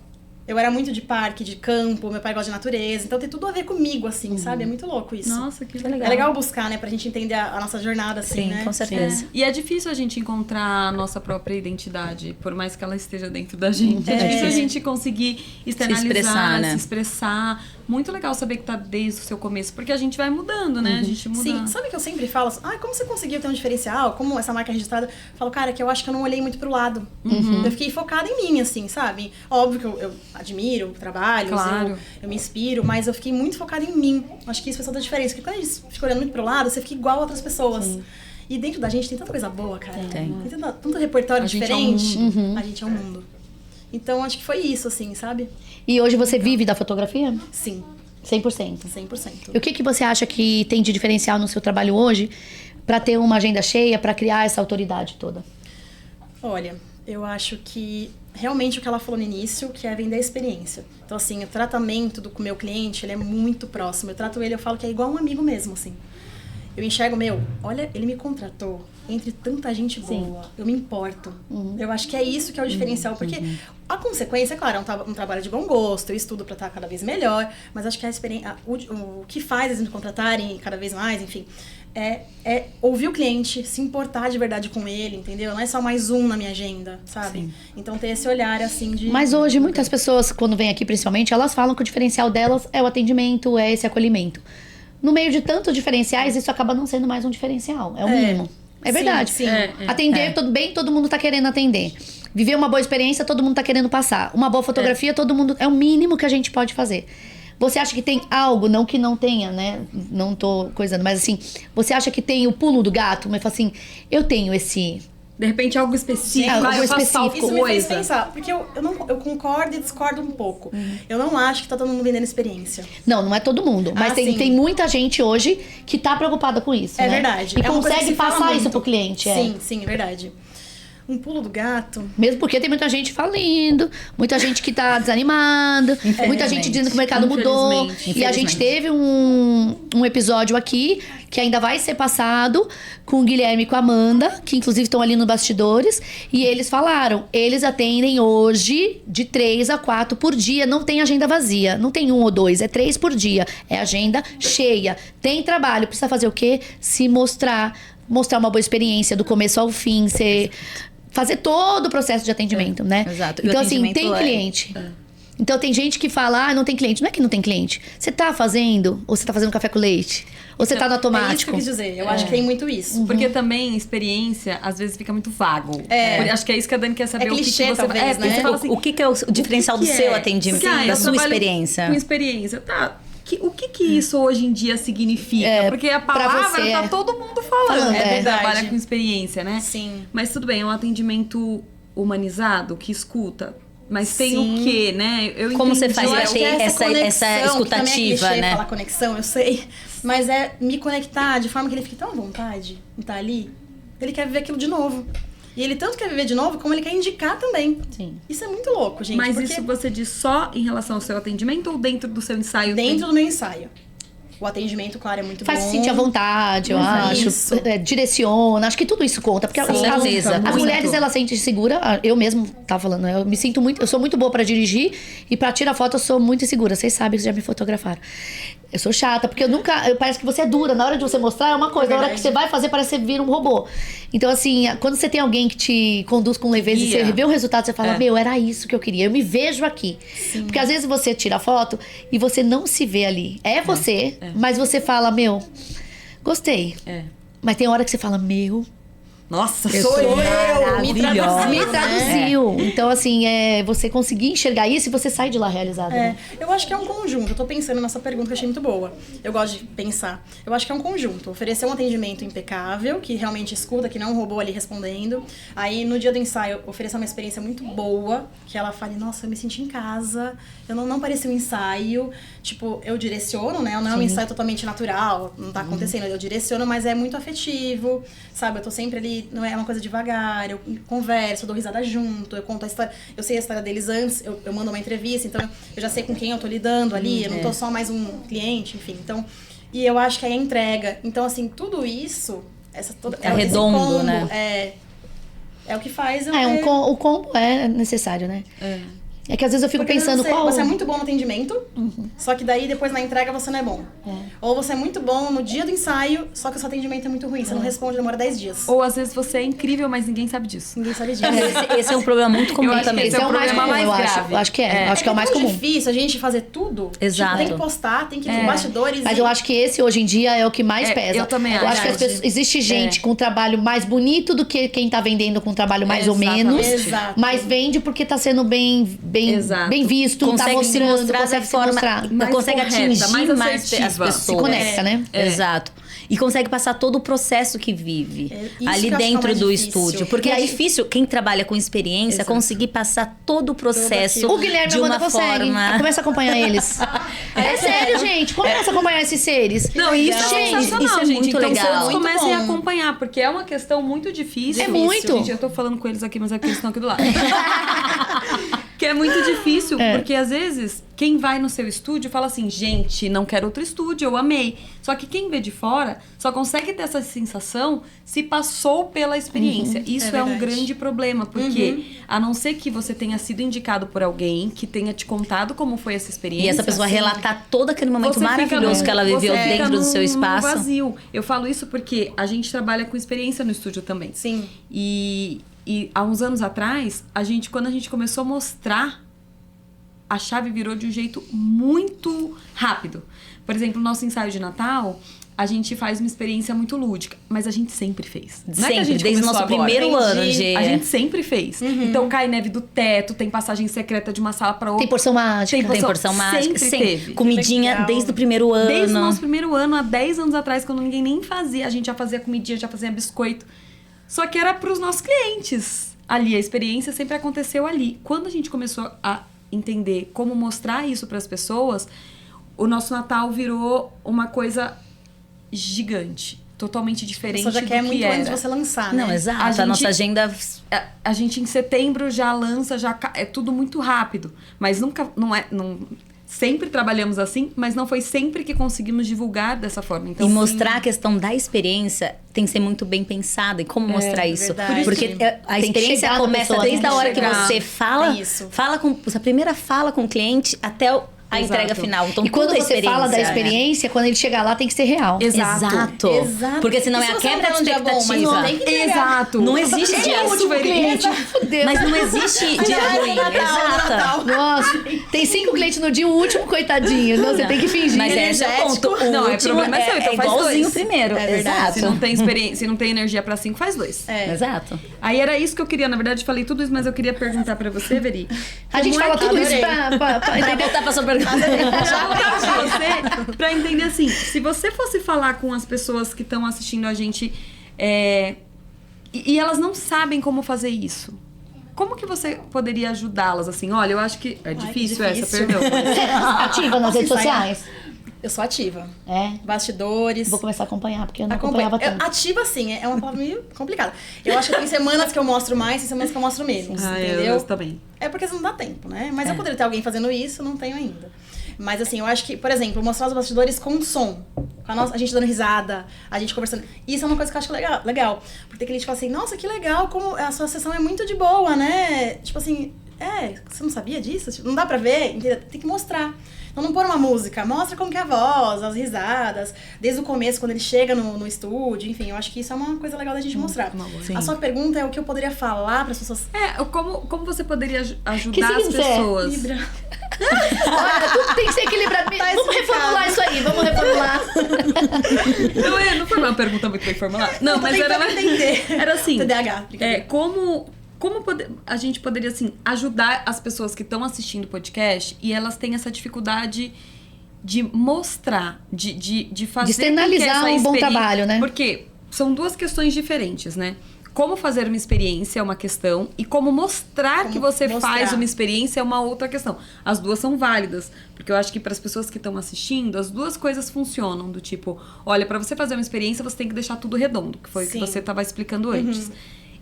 Eu era muito de parque, de campo, meu pai gosta de natureza. Então tem tudo a ver comigo, assim, sabe? É muito louco isso. Nossa, que legal. É legal buscar, né? Pra gente entender a nossa jornada, assim, Sim, né? com certeza. E é difícil a gente encontrar a nossa própria identidade, por mais que ela esteja dentro da gente. É difícil a gente conseguir externalizar, expressar, né? se expressar. Muito legal saber que tá desde o seu começo, porque a gente vai mudando, né? A gente muda. Sim, sabe que eu sempre falo assim, como você conseguiu ter um diferencial? Como essa marca registrada? Eu falo, cara, que eu acho que eu não olhei muito pro lado. Eu fiquei focada em mim, assim, sabe? Óbvio que eu admiro o trabalho, Claro. eu me inspiro, mas eu fiquei muito focada em mim. Acho que isso faz toda a diferença, porque quando a gente fica olhando muito pro lado, você fica igual a outras pessoas. E dentro da gente tem tanta coisa boa, cara. Tem. Tanto repertório A gente diferente. é um A gente é um mundo. Então, acho que foi isso, assim, sabe? E hoje você vive da fotografia? Sim, 100%. 100%. E o que você acha que tem de diferencial no seu trabalho hoje pra ter uma agenda cheia, pra criar essa autoridade toda? Olha, eu acho que realmente o que ela falou no início, que é vender a experiência. Então, assim, o tratamento com o meu cliente, ele é muito próximo. Eu trato ele, eu falo que é igual um amigo mesmo, assim. Eu enxergo, olha, ele me contratou. entre tanta gente boa. Eu me importo. Eu acho que é isso que é o diferencial, porque a consequência, claro, é um trabalho de bom gosto, eu estudo pra estar cada vez melhor, mas acho que a experiência, o que faz eles me contratarem cada vez mais, enfim, é ouvir o cliente, se importar de verdade com ele, entendeu? Não é só mais um na minha agenda, sabe? Sim. Então ter esse olhar assim de... Mas hoje muitas pessoas, quando vêm aqui principalmente, elas falam que o diferencial delas é o atendimento, é esse acolhimento. No meio de tantos diferenciais, isso acaba não sendo mais um diferencial, é o mínimo. É verdade. Sim. Atender todo mundo tá querendo atender. Viver uma boa experiência, todo mundo tá querendo passar. Uma boa fotografia, todo mundo... É o mínimo que a gente pode fazer. Você acha que tem algo, não que não tenha, né? Não tô coisando, mas assim... Você acha que tem o pulo do gato? Mas fala assim, eu tenho esse... De repente, algo específico. Algo eu faço tal específico. Isso me fez coisa. pensar, porque eu concordo e discordo um pouco. Eu não acho que tá todo mundo vendendo experiência. Não é todo mundo. Mas sim. tem muita gente hoje que tá preocupada com isso, É né? verdade. E É uma coisa que consegue se fala passar isso muito. pro cliente, Sim, é verdade. Um pulo do gato... Mesmo porque tem muita gente falindo, muita gente que tá desanimada, muita gente dizendo que o mercado mudou. E a gente teve um episódio aqui, que ainda vai ser passado, com o Guilherme e com a Amanda, que inclusive estão ali nos bastidores, e eles falaram, eles atendem hoje de 3 a 4 por dia, não tem agenda vazia, não tem 1 ou 2, é 3 por dia, é agenda cheia. Tem trabalho, precisa fazer o quê? Se mostrar uma boa experiência do começo ao fim, fazer todo o processo de atendimento, né? Exato. E o Então, assim, atendimento tem cliente. Então, tem gente que fala, não tem cliente. Não é que não tem cliente. Você tá fazendo, ou você tá fazendo café com leite? Ou você tá no É isso que automático? eu quis dizer. Eu acho que tem muito isso. Porque também, experiência, às vezes fica muito vago. Acho que é isso que a Dani quer saber. É o que clichê, que você... talvez, porque né? você fala assim, O que é o diferencial do que seu é? atendimento, Porque, da eu sua trabalho experiência? Com experiência, tá. O que isso hoje em dia significa? Porque a pra palavra você, tá todo mundo falando. é verdade. Trabalha com experiência, né? Sim. Mas tudo bem, é um atendimento humanizado, que escuta. Mas tem o quê, né? Eu Como você entendi. faz Eu acho que é essa conexão, escutativa, que também é clichê né? falar conexão, eu sei. Mas é me conectar de forma que ele fique tão à vontade em estar ali. Ele quer viver aquilo de novo. E ele tanto quer viver de novo, como ele quer indicar também. Sim. Isso é muito louco, gente. Mas porque isso você diz só em relação ao seu atendimento ou dentro do seu ensaio? dentro do meu ensaio. O atendimento, claro, é muito Faz bom. se sentir à vontade, eu acho. Isso. direciona. Acho que tudo isso conta. Porque Com certeza, as muito. mulheres, elas se sentem seguras. Eu mesmo tava falando, eu me sinto muito... Eu sou muito boa pra dirigir e pra tirar foto eu sou muito insegura. Vocês sabem que já me fotografaram. Eu sou chata, porque parece que você é dura. Na hora de você mostrar é uma coisa. Na hora que você vai fazer, parece que você vira um robô. Então, assim, quando você tem alguém que te conduz com leveza e Guia. você vê o resultado, você fala, era isso que eu queria. Eu me vejo aqui. Sim. Porque às vezes você tira a foto e você não se vê ali. É você, mas você fala, gostei. Mas tem hora que você fala, Nossa, Sou eu, maravilhosa. me traduziu. Então, assim, você conseguir enxergar isso e você sai de lá realizado. né? Eu acho que é um conjunto. Eu tô pensando nessa pergunta que eu achei muito boa. Eu gosto de pensar. Eu acho que é um conjunto. Oferecer um atendimento impecável, que realmente escuta, que não é um robô ali respondendo. Aí, no dia do ensaio, oferecer uma experiência muito boa, que ela fale, nossa, eu me senti em casa, eu não parecia um ensaio. Tipo, eu direciono, né? Não é um ensaio totalmente natural, não tá acontecendo. Eu direciono, mas é muito afetivo, sabe? Eu tô sempre ali, não é uma coisa devagar, eu converso, eu dou risada junto, eu conto a história, eu sei a história deles antes, eu mando uma entrevista, então eu já sei com quem eu tô lidando ali, eu não tô só mais um cliente, enfim. Então, e eu acho que aí a entrega. Então, assim, tudo isso, esse redondo, combo, né? É o que faz eu o combo é necessário, né? É que às vezes eu fico Porque pensando você é muito bom no atendimento, só que daí depois na entrega você não é bom. Ou você é muito bom no dia do ensaio, só que o seu atendimento é muito ruim, você não responde, demora 10 dias. Ou às vezes você é incrível, mas ninguém sabe disso. Ninguém sabe disso. Esse é um problema muito comum Eu acho que também. esse é o problema mais eu grave. acho. Eu acho que é. Eu acho que é o mais tão comum. difícil a gente fazer tudo. Exato. Tipo, tem que postar, tem que ir pros bastidores. Mas eu acho que esse hoje em dia é o que mais pesa. eu também Eu acho que as acho. pessoas, existe gente com um trabalho mais bonito do que quem tá vendendo com um trabalho mais ou menos. Exato. Mas vende porque tá sendo bem Exato. visto, tá Consegue se mostrando, mostrar da consegue se forma, mostrar. Mais consegue correta, atingir mais mais assertiva. as pessoas. Se conecta, né? Exato. E consegue passar todo o processo que vive isso ali que eu acho que é o dentro mais do difícil. estúdio. Porque é difícil quem trabalha com experiência conseguir passar todo o processo O Guilherme de Amanda uma consegue. forma. Começa a acompanhar eles. É sério, gente. Começa a acompanhar esses seres. Não, isso é Gente, sensacional, isso é gente. muito Então legal. todos Muito comecem a bom. acompanhar, porque é uma questão muito difícil. É muito. Gente, eu tô falando com eles aqui, mas é porque eles estão aqui do lado. Que é muito difícil, porque às vezes quem vai no seu estúdio fala assim, gente, não quero outro estúdio, eu amei. Só que quem vê de fora só consegue ter essa sensação se passou pela experiência. Isso é um grande problema, porque a não ser que você tenha sido indicado por alguém que tenha te contado como foi essa experiência. E essa pessoa relatar todo aquele momento maravilhoso que ela viveu dentro do seu espaço. No vazio. Eu falo isso porque a gente trabalha com experiência no estúdio também. Sim. E há uns anos atrás, quando a gente começou a mostrar, a chave virou de um jeito muito rápido. Por exemplo, no nosso ensaio de Natal, a gente faz uma experiência muito lúdica, mas a gente sempre fez. Não é que a gente desde o nosso agora. primeiro ano de... A gente sempre fez. Então, cai neve do teto, tem passagem secreta de uma sala pra outra. Tem porção mágica. Tem porção mágica. Sempre teve. Comidinha Legal. desde o primeiro ano. Desde o nosso primeiro ano, há 10 anos atrás, quando ninguém nem fazia, a gente já fazia comidinha, já fazia biscoito. Só que era pros nossos clientes. Ali, a experiência sempre aconteceu ali. Quando a gente começou a entender como mostrar isso pras pessoas, o nosso Natal virou uma coisa gigante. Totalmente diferente Você já do quer que muito era. antes de você lançar, né? Não, exato. A nossa agenda... A gente em setembro já lança, é tudo muito rápido. Mas nunca, sempre trabalhamos assim, mas não foi sempre que conseguimos divulgar dessa forma. Então, E mostrar a questão da experiência tem que ser muito bem pensada. E como mostrar isso? verdade. Porque a Tem que experiência chegar na começa pessoa, desde tem a que hora que chegar. você Isso. fala com... A primeira fala com o cliente até a Exato. entrega final. Então, E quando tudo é você fala da experiência. experiência, quando ele chegar lá, tem que ser real. Exato. Exato. Porque senão E é se a você não quebra tá de num dia bom, mas expectativa. não tem que entregar. Exato. Não existe dia último cliente. Fudeu. Mas não existe dia ruim. Exato. Nossa, tem 5 clientes no dia, o último, coitadinho. Não, você tem que fingir. Mas esse é o ponto. O Não, é último problema seu, então faz igualzinho dois. o primeiro. É verdade. Exato. Se não tem experiência, se não tem energia pra 5, faz 2. Exato. Aí era isso que eu queria, na verdade, falei tudo isso, mas eu queria perguntar pra você, Veri. A gente como fala é que- tudo isso Adorei. pra entender. Voltar pra sua pergunta. Pra entender assim, se você fosse falar com as pessoas que estão assistindo a gente e elas não sabem como fazer isso, como que você poderia ajudá-las assim? Olha, eu acho que é difícil essa, difícil. perdão. Ativa nas redes ensaiar? sociais. Eu sou ativa. É. Bastidores. Vou começar a acompanhar, porque eu não Acompanha. acompanhava tanto. Ativa, sim, é uma palavra meio complicada. Eu acho que tem semanas que eu mostro mais, tem semanas que eu mostro menos, entendeu? Eu também. É porque não dá tempo, né? Mas eu poderia ter alguém fazendo isso, não tenho ainda. Mas assim, eu acho que, por exemplo, mostrar os bastidores com som. Com a gente dando risada, a gente conversando. Isso é uma coisa que eu acho legal. Porque tem cliente que fala assim, nossa, que legal, como a sua sessão é muito de boa, né? Tipo assim, você não sabia disso? Tipo, não dá pra ver? Entendeu? Tem que mostrar. Então não pôr uma música, mostra como que é a voz, as risadas, desde o começo, quando ele chega no estúdio, enfim, eu acho que isso é uma coisa legal da gente mostrar. Sim. A sua pergunta é o que eu poderia falar para as pessoas. Como você poderia Que ajudar signo as você é? pessoas? Libra. Olha, tudo tem que ser equilibrado. Tá Vamos reformular isso aí, vamos reformular. Não foi uma pergunta muito bem formulada. Não, Tô mas tentando entender. era assim. TDAH, brincadeira. A gente poderia, assim, ajudar as pessoas que estão assistindo o podcast e elas têm essa dificuldade de mostrar, de fazer... De externalizar com que essa um bom experiência- trabalho, né? Porque são duas questões diferentes, né? Como fazer uma experiência é uma questão e como mostrar que você faz uma experiência é uma outra questão. As duas são válidas, porque eu acho que para as pessoas que estão assistindo, as duas coisas funcionam, do tipo, olha, para você fazer uma experiência, você tem que deixar tudo redondo, que foi o que você estava explicando antes.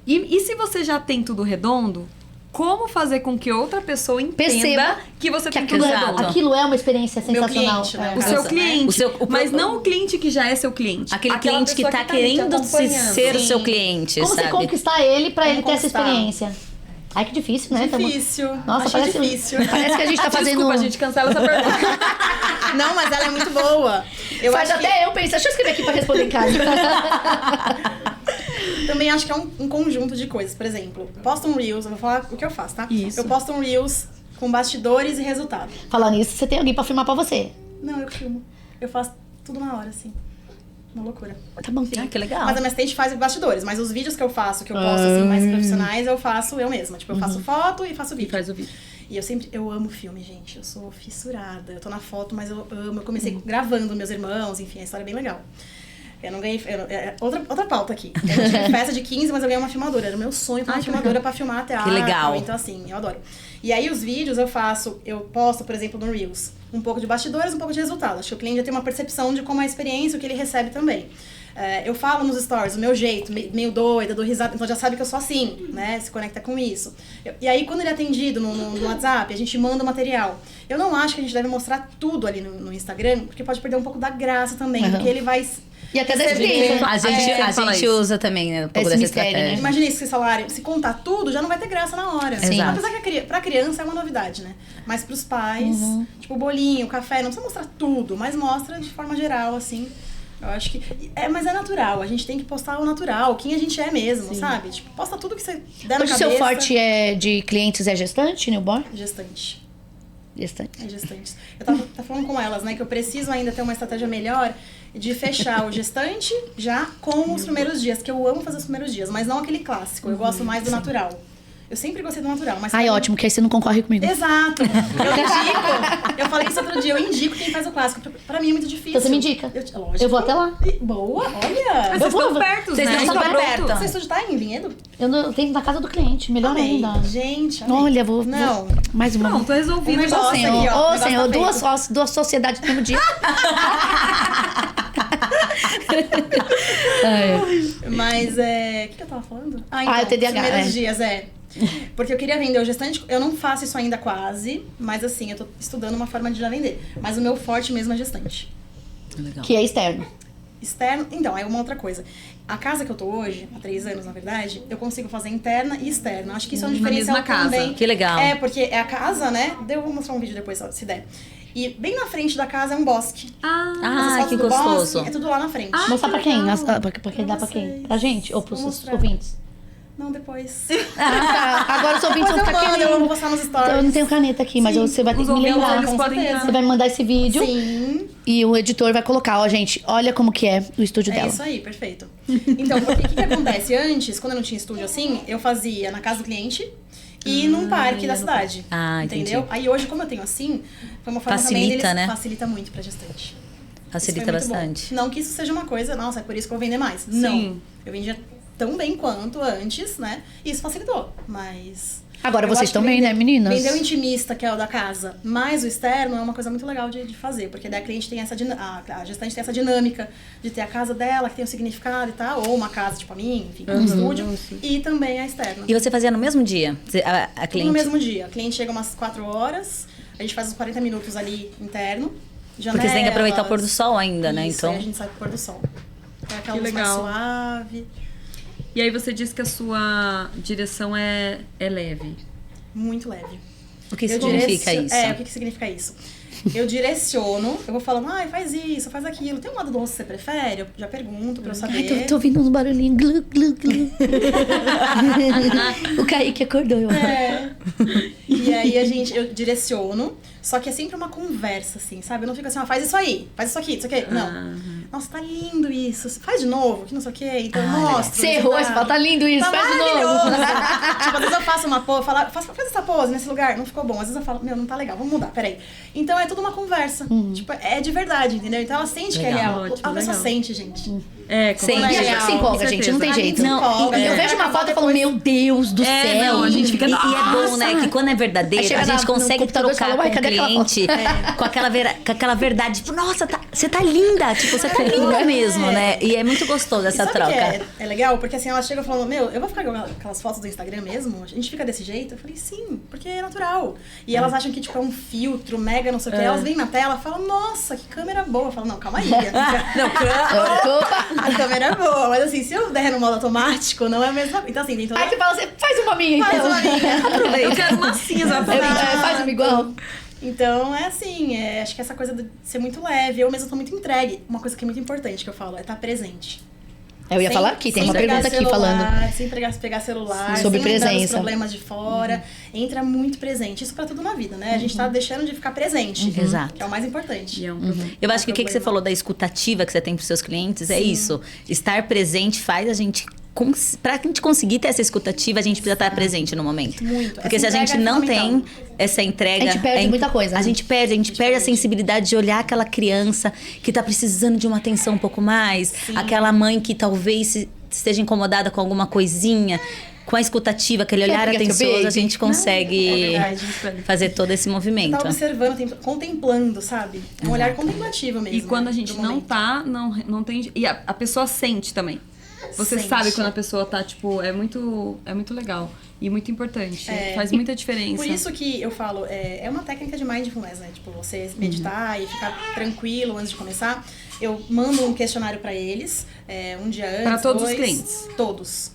E se você já tem tudo redondo, como fazer com que outra pessoa entenda Perceba que você tem aquilo, tudo redondo? aquilo é uma experiência Meu sensacional. cliente, né? O seu cliente, O mas não o cliente que já é seu cliente. Aquele Aquela cliente que pessoa tá te querendo acompanhando. ser o Sim. seu cliente, Como sabe? você conquistar ele pra Como ele ter essa conquistar? experiência? Ai, que difícil, né? Difícil. Nossa, Achei parece, difícil. parece que a gente tá fazendo... Desculpa, a gente cancela essa pergunta. Não, mas ela é muito boa. Eu Faz acho que até eu pensar, deixa eu escrever aqui pra responder em casa. também acho que é um conjunto de coisas. Por exemplo, posto um Reels, eu vou falar o que eu faço, tá? Isso. Eu posto um Reels com bastidores e resultado. Falando isso, você tem alguém pra filmar pra você. Não, eu filmo. Eu faço tudo na hora, assim. Uma loucura. Tá bom. Ah, que legal. Mas a minha assistente faz bastidores, mas os vídeos que eu faço, que eu posto assim, mais profissionais, eu faço eu mesma. Tipo, eu faço foto e faço vídeo. Faz o vídeo. E eu amo filme, gente. Eu sou fissurada. Eu tô na foto, mas eu amo. Eu comecei gravando meus irmãos, enfim, a história é bem legal. Eu não ganhei. Outra pauta aqui. Eu não tive festa de 15, mas eu ganhei uma filmadora. Era o meu sonho ter uma filmadora pra filmar teatro. Que legal. Então, assim, eu adoro. E aí, os vídeos eu posto, por exemplo, no Reels, um pouco de bastidores, um pouco de resultado. Acho que o cliente já tem uma percepção de como é a experiência, o que ele recebe também. Eu falo nos stories o meu jeito, meio doida, dou risada, então já sabe que eu sou assim, né? Se conecta com isso. E aí, quando ele é atendido no WhatsApp, a gente manda o material. Eu não acho que a gente deve mostrar tudo ali no Instagram, porque pode perder um pouco da graça também, porque ele vai... E até da Você vê, experiência. A gente usa também, né? Um pouco Esse dessa mistério, estratégia. né? Imagina isso, se salário, se contar tudo, já não vai ter graça na hora. Sim. Apesar que pra criança é uma novidade, né? Mas pros pais, tipo, bolinho, café, não precisa mostrar tudo, mas mostra de forma geral, assim. Eu acho que... Mas é natural, a gente tem que postar o natural, quem a gente é mesmo, sabe? Tipo, posta tudo que você der na Hoje o cabeça. seu forte de clientes é gestante, newborn? Gestante. Gestante. É gestantes. Eu tava falando com elas, né, que eu preciso ainda ter uma estratégia melhor de fechar o gestante já com os primeiros dias, que eu amo fazer os primeiros dias, mas não aquele clássico. Eu gosto mais do natural. Eu sempre gostei do natural, mas... Ai, ótimo, que aí você não concorre comigo. Exato! Eu indico. Eu falei isso outro dia, eu indico quem faz o clássico. Pra mim é muito difícil. Então você me indica. Lógico. Eu vou até lá. Boa, olha! Vocês vou- estão perto, vocês né? estão Tá super pronto. perto. Seu estúdio tá em Vinhedo? Eu tenho na casa do cliente, melhor Amei. ainda. Gente, amei. Olha, vou... Não. Mais uma. Pronto, resolvido. Um negócio Ô, Senhor, aqui, ó, o ô, negócio Senhor, tá duas sociedades no mesmo dia. Mas o que eu tava falando? o TDAH, Os primeiros é. dias, Porque eu queria vender o gestante, eu não faço isso ainda quase, mas assim, eu tô estudando uma forma de já vender. Mas o meu forte mesmo é gestante. Legal. Que é externo. Externo, então, é uma outra coisa. A casa que eu tô hoje, há 3 anos, na verdade, eu consigo fazer interna e externa. Acho que isso é um Na diferencial mesma casa. também. Que legal. É, porque é a casa, né? Eu vou mostrar um vídeo depois, se der. E bem na frente da casa é um bosque. Ah, Essas que fotos do gostoso. bosque, é tudo lá na frente. Mostrar pra quem? legal. Pra quem dá pra quem? vocês. Pra gente ou pros Vou mostrar. ouvintes? Não, depois. Ah, tá. Agora os ouvintes Depois vão eu ficar mando, eu vou querendo. postar nos stories. Então, eu não tenho caneta aqui, mas você vai ter Os que me ouvintes, lembrar. eles com podem certeza. entrar. Você vai me mandar esse vídeo Sim. e o editor vai colocar, ó, gente, olha como que é o estúdio É dela. isso aí, perfeito. Então, porque o que acontece? Antes, quando eu não tinha estúdio assim, eu fazia na casa do cliente e num parque da cidade. Ah, entendi. Entendeu? Aí hoje, como eu tenho assim, foi uma forma também Facilita, deles... né? Facilita muito pra gestante. Facilita Isso foi muito bastante. bom. Não que isso seja uma coisa, nossa, é por isso que eu vou vender mais. Sim. Não. Eu vendia tão bem quanto antes, né? E isso facilitou, mas... Agora eu vocês acho que também, né, meninas? Vender o intimista, que é o da casa, mais o externo é uma coisa muito legal de fazer, porque daí a cliente tem essa a gestante tem essa dinâmica de ter a casa dela, que tem um significado e tal, ou uma casa, tipo a minha, enfim, um estúdio, e também a externa. E você fazia no mesmo dia? A Tudo cliente? no mesmo dia. A cliente chega umas 4 horas, a gente faz uns 40 minutos ali interno, janelas, Porque você tem que aproveitar o pôr do sol ainda, né? Isso, Então, aí a gente sai pro pôr do sol. É aquela Que luz mais legal. suave, E aí você disse que a sua direção é leve. muito leve. o que Eu significa isso? o que significa isso? Eu direciono, eu vou falando, faz isso, faz aquilo. Tem um lado doce que você prefere? Eu já pergunto pra eu saber. Ai, tô ouvindo uns barulhinhos. Glu, glu, glu. O Kaique acordou, eu acho. É. E aí eu direciono, só que é sempre uma conversa, assim, sabe? Eu não fico assim, faz isso aí, faz isso aqui, isso aqui. Não. Nossa, tá lindo isso. Faz de novo, que não sei o quê. Então eu mostro. Você errou, você fala, tá lindo isso, Tá faz de novo. maravilhoso. Tipo, às vezes eu faço uma pose, faz essa pose nesse lugar, não ficou bom. Às vezes eu falo, não tá legal, vamos mudar, peraí. Então é tudo uma conversa. Tipo, é de verdade, entendeu? Então ela sente que é Legal. real. Ótimo, a pessoa legal. sente, gente. É, Sim. E a gente legal, se empolga, com gente, não tem certeza. jeito. Não, empolga, eu é. vejo uma foto e falo, meu Deus do É, céu. não, a gente fica- E é bom, né? Que quando é Aí verdadeiro, chega a gente no consegue computador e trocar fala, uai, com o cadê aquela cliente com aquela verdade. Tipo, nossa, você tá linda. Tipo, você tá linda mesmo, né? E é muito gostoso E essa sabe troca. que é legal? Porque assim, ela chega falando, eu vou ficar com aquelas fotos do Instagram mesmo? A gente fica desse jeito? Eu falei, sim, porque é natural. E elas acham que, tipo, é um filtro, mega não sei o que. Elas vêm na tela e falam, nossa, que câmera boa. Eu falo, não, calma aí. Opa. A câmera é boa. Mas assim, se eu der no modo automático, não é a mesma coisa. Então assim, tem toda... Aí você fala, você faz uma minha, Faz então. uma minha. Eu quero massinhas, exatamente. Faz uma igual. Então, é assim, acho que essa coisa de ser muito leve, eu mesmo tô muito entregue. Uma coisa que é muito importante que eu falo é estar presente. Eu ia Sem- falar aqui, tem sem uma pegar pergunta aqui celular, falando. Sem pegar celular, Sobre sem lembrar dos presença. problemas de fora. Entra muito presente. Isso pra tudo na vida, né? A gente tá deixando de ficar presente. Exato. Que é o mais importante. E é um problema. Eu acho que o que você problema. falou da escutativa que você tem pros seus clientes é isso. Estar presente faz a gente... Pra gente conseguir ter essa escutativa, a gente precisa estar presente no momento. Muito. Porque Essa se a gente entrega é não tem fundamental. essa entrega... A gente perde muita coisa, né? A gente perde a sensibilidade de olhar aquela criança que tá precisando de uma atenção um pouco mais. Aquela mãe que talvez esteja incomodada com alguma coisinha. com a escutativa, aquele olhar pegar seu atencioso, a baby? gente consegue É verdade. fazer todo esse movimento. Tá observando, contemplando, sabe? É um olhar contemplativo mesmo. E quando a né, gente do não momento. tá, não tem... E a pessoa sente também. Você Sente. sabe quando a pessoa tá, tipo, é muito legal. E muito importante. Faz muita diferença. Por isso que eu falo, é uma técnica de mindfulness, né? Tipo, você meditar e ficar tranquilo antes de começar. Eu mando um questionário pra eles, um dia antes. Pra todos os 2, clientes? Todos.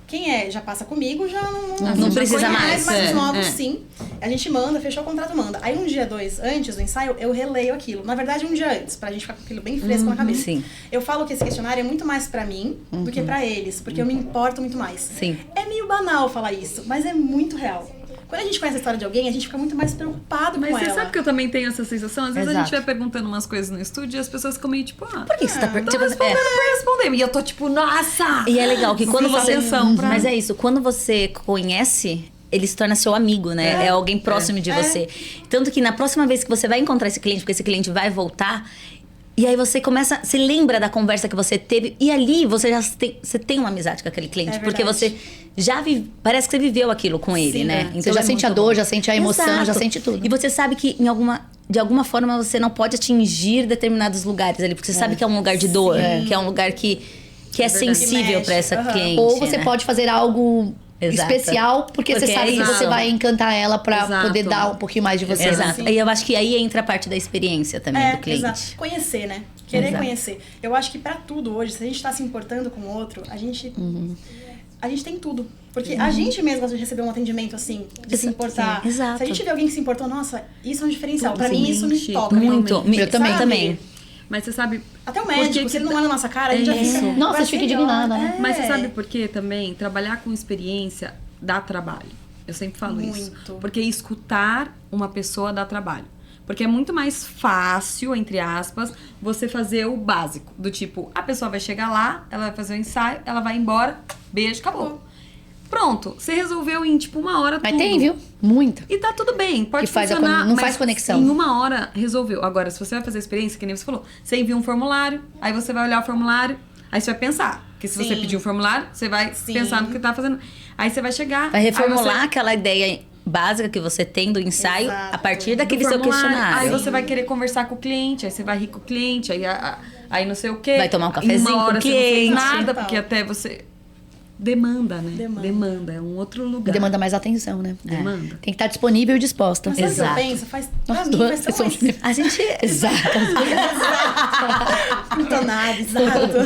Quem já passa comigo, já Não já precisa conhece, mais. Mas os novos, sim. A gente manda, fechou o contrato, manda. Aí um dia, 2 antes do ensaio, eu releio aquilo. Na verdade, um dia antes, pra gente ficar com aquilo bem fresco na cabeça. Sim. Eu falo que esse questionário é muito mais pra mim do que pra eles, porque eu me importo muito mais. Sim. É meio banal falar isso, mas é muito real. Quando a gente conhece a história de alguém, a gente fica muito mais preocupado Mas com você ela. sabe que eu também tenho essa sensação? Às vezes a Exato. gente vai perguntando umas coisas no estúdio e as pessoas ficam meio tipo, Por que você tá tô perguntando? respondendo por responder. E eu tô tipo, nossa! E é legal que quando Sim, você... atenção pra- Mas é isso, quando você conhece, ele se torna seu amigo, né? É alguém próximo de você. Tanto que na próxima vez que você vai encontrar esse cliente, porque esse cliente vai voltar, e aí você começa, você lembra da conversa que você teve, e ali você tem uma amizade com aquele cliente, É porque verdade. você já parece que você viveu aquilo com ele, Sim, né? é. Você já é sente a muito dor, bom. já sente a emoção, já Exato. sente tudo. E você sabe que de alguma forma você não pode atingir determinados lugares ali, porque você sabe que é um lugar de dor, que é um lugar que é sensível mexe, para essa aham. cliente. Ou você né? pode fazer algo Exato. especial, porque você Porque sabe é que isso. você vai encantar ela pra Exato. poder dar um pouquinho mais de você. Exato. né? E eu acho que aí entra a parte da experiência também do cliente. Exato. Conhecer, né? Querer Exato. conhecer. Eu acho que pra tudo hoje, se a gente tá se importando com o outro, a gente tem tudo. Porque a gente mesmo gosta de receber um atendimento assim, de se importar. Sim, exato. Se a gente vê alguém que se importou, nossa, isso é um diferencial. Pra Sim, mim, isso me gente, toca. Muito. realmente. Eu também, Sabe? também. Mas você sabe... Até o por médico, que se ele que não olha na nossa cara, a gente já É fica... isso. Nossa, vai fica ser indignada, melhor. né? Mas você sabe por quê também? Trabalhar com experiência dá trabalho. Eu sempre falo isso. Muito. Porque escutar uma pessoa dá trabalho. Porque é muito mais fácil, entre aspas, você fazer o básico. Do tipo, a pessoa vai chegar lá, ela vai fazer o ensaio, ela vai embora, beijo, acabou. Pronto, você resolveu em tipo 1 hora Mas tudo. tem, viu? Muita. E tá tudo bem, pode Que faz a funcionar. não mas faz conexão. Em 1 hora resolveu. Agora, se você vai fazer a experiência, que nem você falou, você envia um formulário, aí você vai olhar o formulário, aí você vai pensar. Porque se você Sim. pedir um formulário, você vai Sim. pensar no que tá fazendo. Aí você vai chegar. Vai reformular aí você- aquela ideia básica que você tem do ensaio Exato. a partir do daquele seu formulário. questionário. Aí você vai querer conversar com o cliente, aí você vai rir com o cliente, aí não sei o quê. Vai tomar um Em cafezinho 1 hora com o você não fez cliente. nada, Total. porque até você... Demanda, né? Demanda. É um outro lugar. Demanda mais atenção, né? Demanda. Tem que estar disponível e disposta. Mas sabe o que eu Exato. penso? Pra Nós mim, duas faz tão somos- mais... A gente... Exato. Entonado, exato.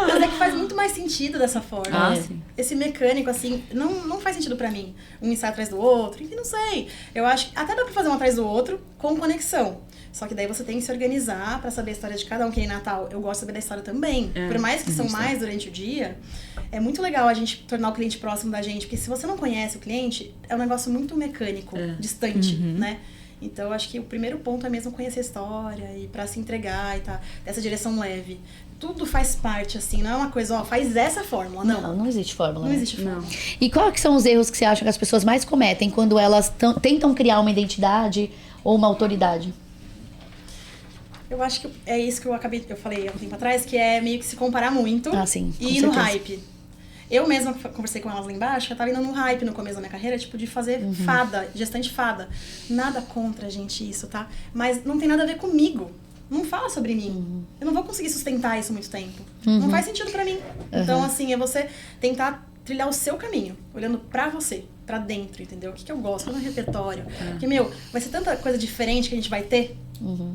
Mas é que faz muito mais sentido dessa forma. Ah, É. sim. Esse mecânico, assim, não faz sentido pra mim. Um ensaio atrás do outro, enfim, não sei. Eu acho que até dá pra fazer um atrás do outro com conexão. Só que daí você tem que se organizar pra saber a história de cada um. Que em Natal, eu gosto de saber da história também. Por mais que são mais durante o dia, é muito legal a gente tornar o cliente próximo da gente. Porque se você não conhece o cliente, é um negócio muito mecânico, distante, né? Então, eu acho que o primeiro ponto é mesmo conhecer a história e pra se entregar e tá dessa direção leve. Tudo faz parte, assim, não é uma coisa, ó, faz dessa fórmula, não. Não existe fórmula. Não né? existe fórmula. E quais que são os erros que você acha que as pessoas mais cometem quando elas tentam criar uma identidade ou uma autoridade? Eu acho que é isso que eu falei há um tempo atrás, que é meio que se comparar muito Ah, sim, com e ir no certeza. hype. Eu mesma conversei com elas lá embaixo, eu tava indo no hype no começo da minha carreira, tipo, de fazer fada, gestante fada. Nada contra, gente, isso, tá? Mas não tem nada a ver comigo. Não fala sobre mim. Eu não vou conseguir sustentar isso muito tempo. Não faz sentido pra mim. Então, assim, é você tentar trilhar o seu caminho, olhando pra você, pra dentro, entendeu? O que eu gosto, qual é o meu repertório. Porque, vai ser tanta coisa diferente que a gente vai ter,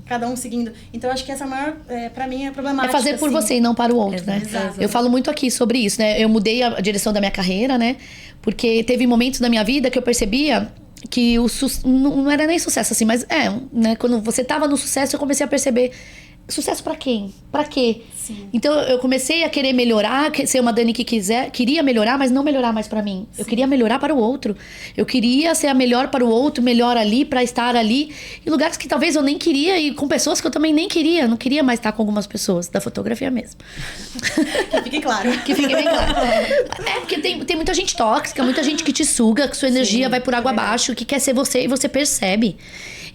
cada um seguindo. Então, eu acho que essa é a maior, pra mim, é É problemática. fazer por assim. você e não para o outro, né? Exato. Eu falo muito aqui sobre isso, né? Eu mudei a direção da minha carreira, né? Porque teve momentos da minha vida que eu percebia que não era nem sucesso assim, mas né? Quando você tava no sucesso, eu comecei a perceber sucesso pra quem? Pra quê? Sim. Então eu comecei a querer melhorar, ser uma Dani que queria melhorar, mas não melhorar mais pra mim. Eu queria melhorar para o outro. Eu queria ser a melhor para o outro, melhor ali, pra estar ali em lugares que talvez eu nem queria e com pessoas que eu também nem queria. Não queria mais estar com algumas pessoas, da fotografia mesmo. Que fique claro. Que fique bem claro. É, porque tem muita gente tóxica, muita gente que te suga, que sua energia vai por água abaixo, que quer ser você e você percebe.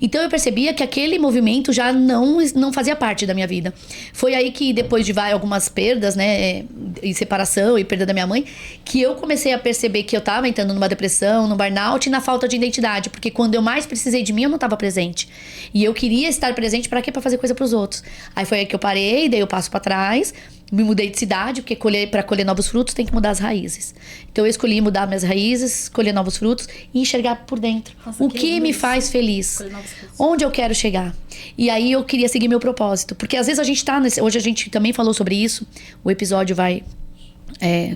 Então eu percebia que aquele movimento já não fazia parte da minha vida. Foi aí que depois de algumas perdas, né, e separação e perda da minha mãe, que eu comecei a perceber que eu tava entrando numa depressão, num burnout e na falta de identidade, porque quando eu mais precisei de mim, eu não tava presente. E eu queria estar presente pra quê? Pra fazer coisa pros outros. Aí foi aí que eu parei, dei o passo pra trás, me mudei de cidade, porque pra colher novos frutos tem que mudar as raízes. Então eu escolhi mudar minhas raízes, colher novos frutos e enxergar por dentro. Nossa, o que me faz feliz? Colher novos frutos. Onde eu quero chegar? E aí eu queria seguir meu propósito. Porque às vezes a gente tá hoje a gente também falou sobre isso. O episódio vai...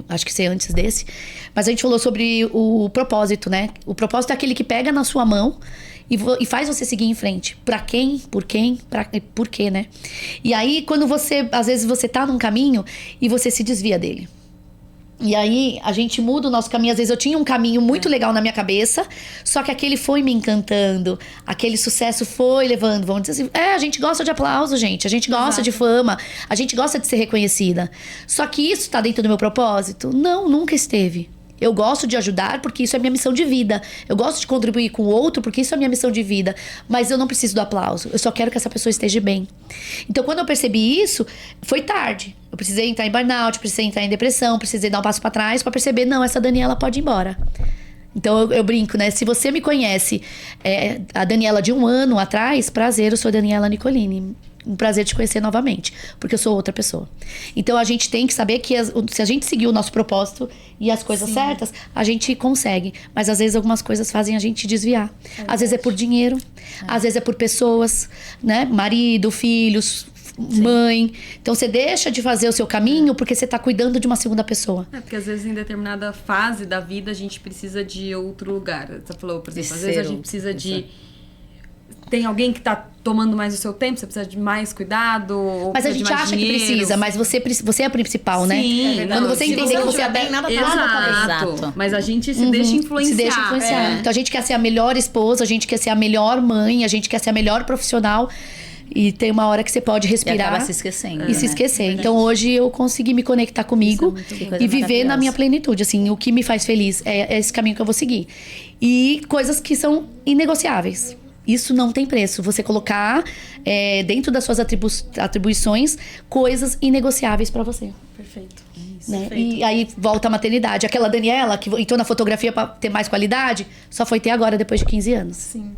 acho que ser antes desse. Mas a gente falou sobre o propósito, né? O propósito é aquele que pega na sua mão e faz você seguir em frente. Pra quem? Por quem? Por quê, né? E aí, quando às vezes você tá num caminho e você se desvia dele. E aí, a gente muda o nosso caminho. Às vezes eu tinha um caminho muito legal na minha cabeça, só que aquele foi me encantando. Aquele sucesso foi levando, vamos dizer assim. A gente gosta de aplauso, gente. A gente gosta de fama. A gente gosta de ser reconhecida. Só que isso tá dentro do meu propósito? Não, nunca esteve. Eu gosto de ajudar porque isso é minha missão de vida. Eu gosto de contribuir com o outro porque isso é minha missão de vida. Mas eu não preciso do aplauso. Eu só quero que essa pessoa esteja bem. Então, quando eu percebi isso, foi tarde. Eu precisei entrar em burnout, precisei entrar em depressão, precisei dar um passo pra trás pra perceber, não, essa Daniela pode ir embora. Então, eu brinco, né? Se você me conhece, a Daniela de 1 ano atrás, prazer, eu sou a Daniela Nicolini. Um prazer te conhecer novamente, porque eu sou outra pessoa. Então, a gente tem que saber que se a gente seguir o nosso propósito e as coisas certas, a gente consegue. Mas, às vezes, algumas coisas fazem a gente desviar. Às vezes é por dinheiro, às vezes é por pessoas, né? Marido, filhos, mãe. Então, você deixa de fazer o seu caminho porque você tá cuidando de uma segunda pessoa. Porque, às vezes, em determinada fase da vida, a gente precisa de outro lugar. Você falou, por exemplo, às vezes a gente precisa de... Tem alguém que tá tomando mais o seu tempo, você precisa de mais cuidado, ou mas a gente acha que precisa, mas você é a principal, né? Sim, quando você entender que você é bem, nada Exato. Mas a gente se deixa influenciar. Se deixa influenciar. Então a gente quer ser a melhor esposa, a gente quer ser a melhor mãe, a gente quer ser a melhor profissional. E tem uma hora que você pode respirar. E acaba se esquecendo. E se esquecer. Então hoje eu consegui me conectar comigo e viver na minha plenitude. Assim, o que me faz feliz é esse caminho que eu vou seguir. E coisas que são inegociáveis. Isso não tem preço. Você colocar dentro das suas atribuições coisas inegociáveis pra você. Perfeito. Né? E aí volta a maternidade. Aquela Daniela que entrou na fotografia pra ter mais qualidade, só foi ter agora depois de 15 anos. Sim.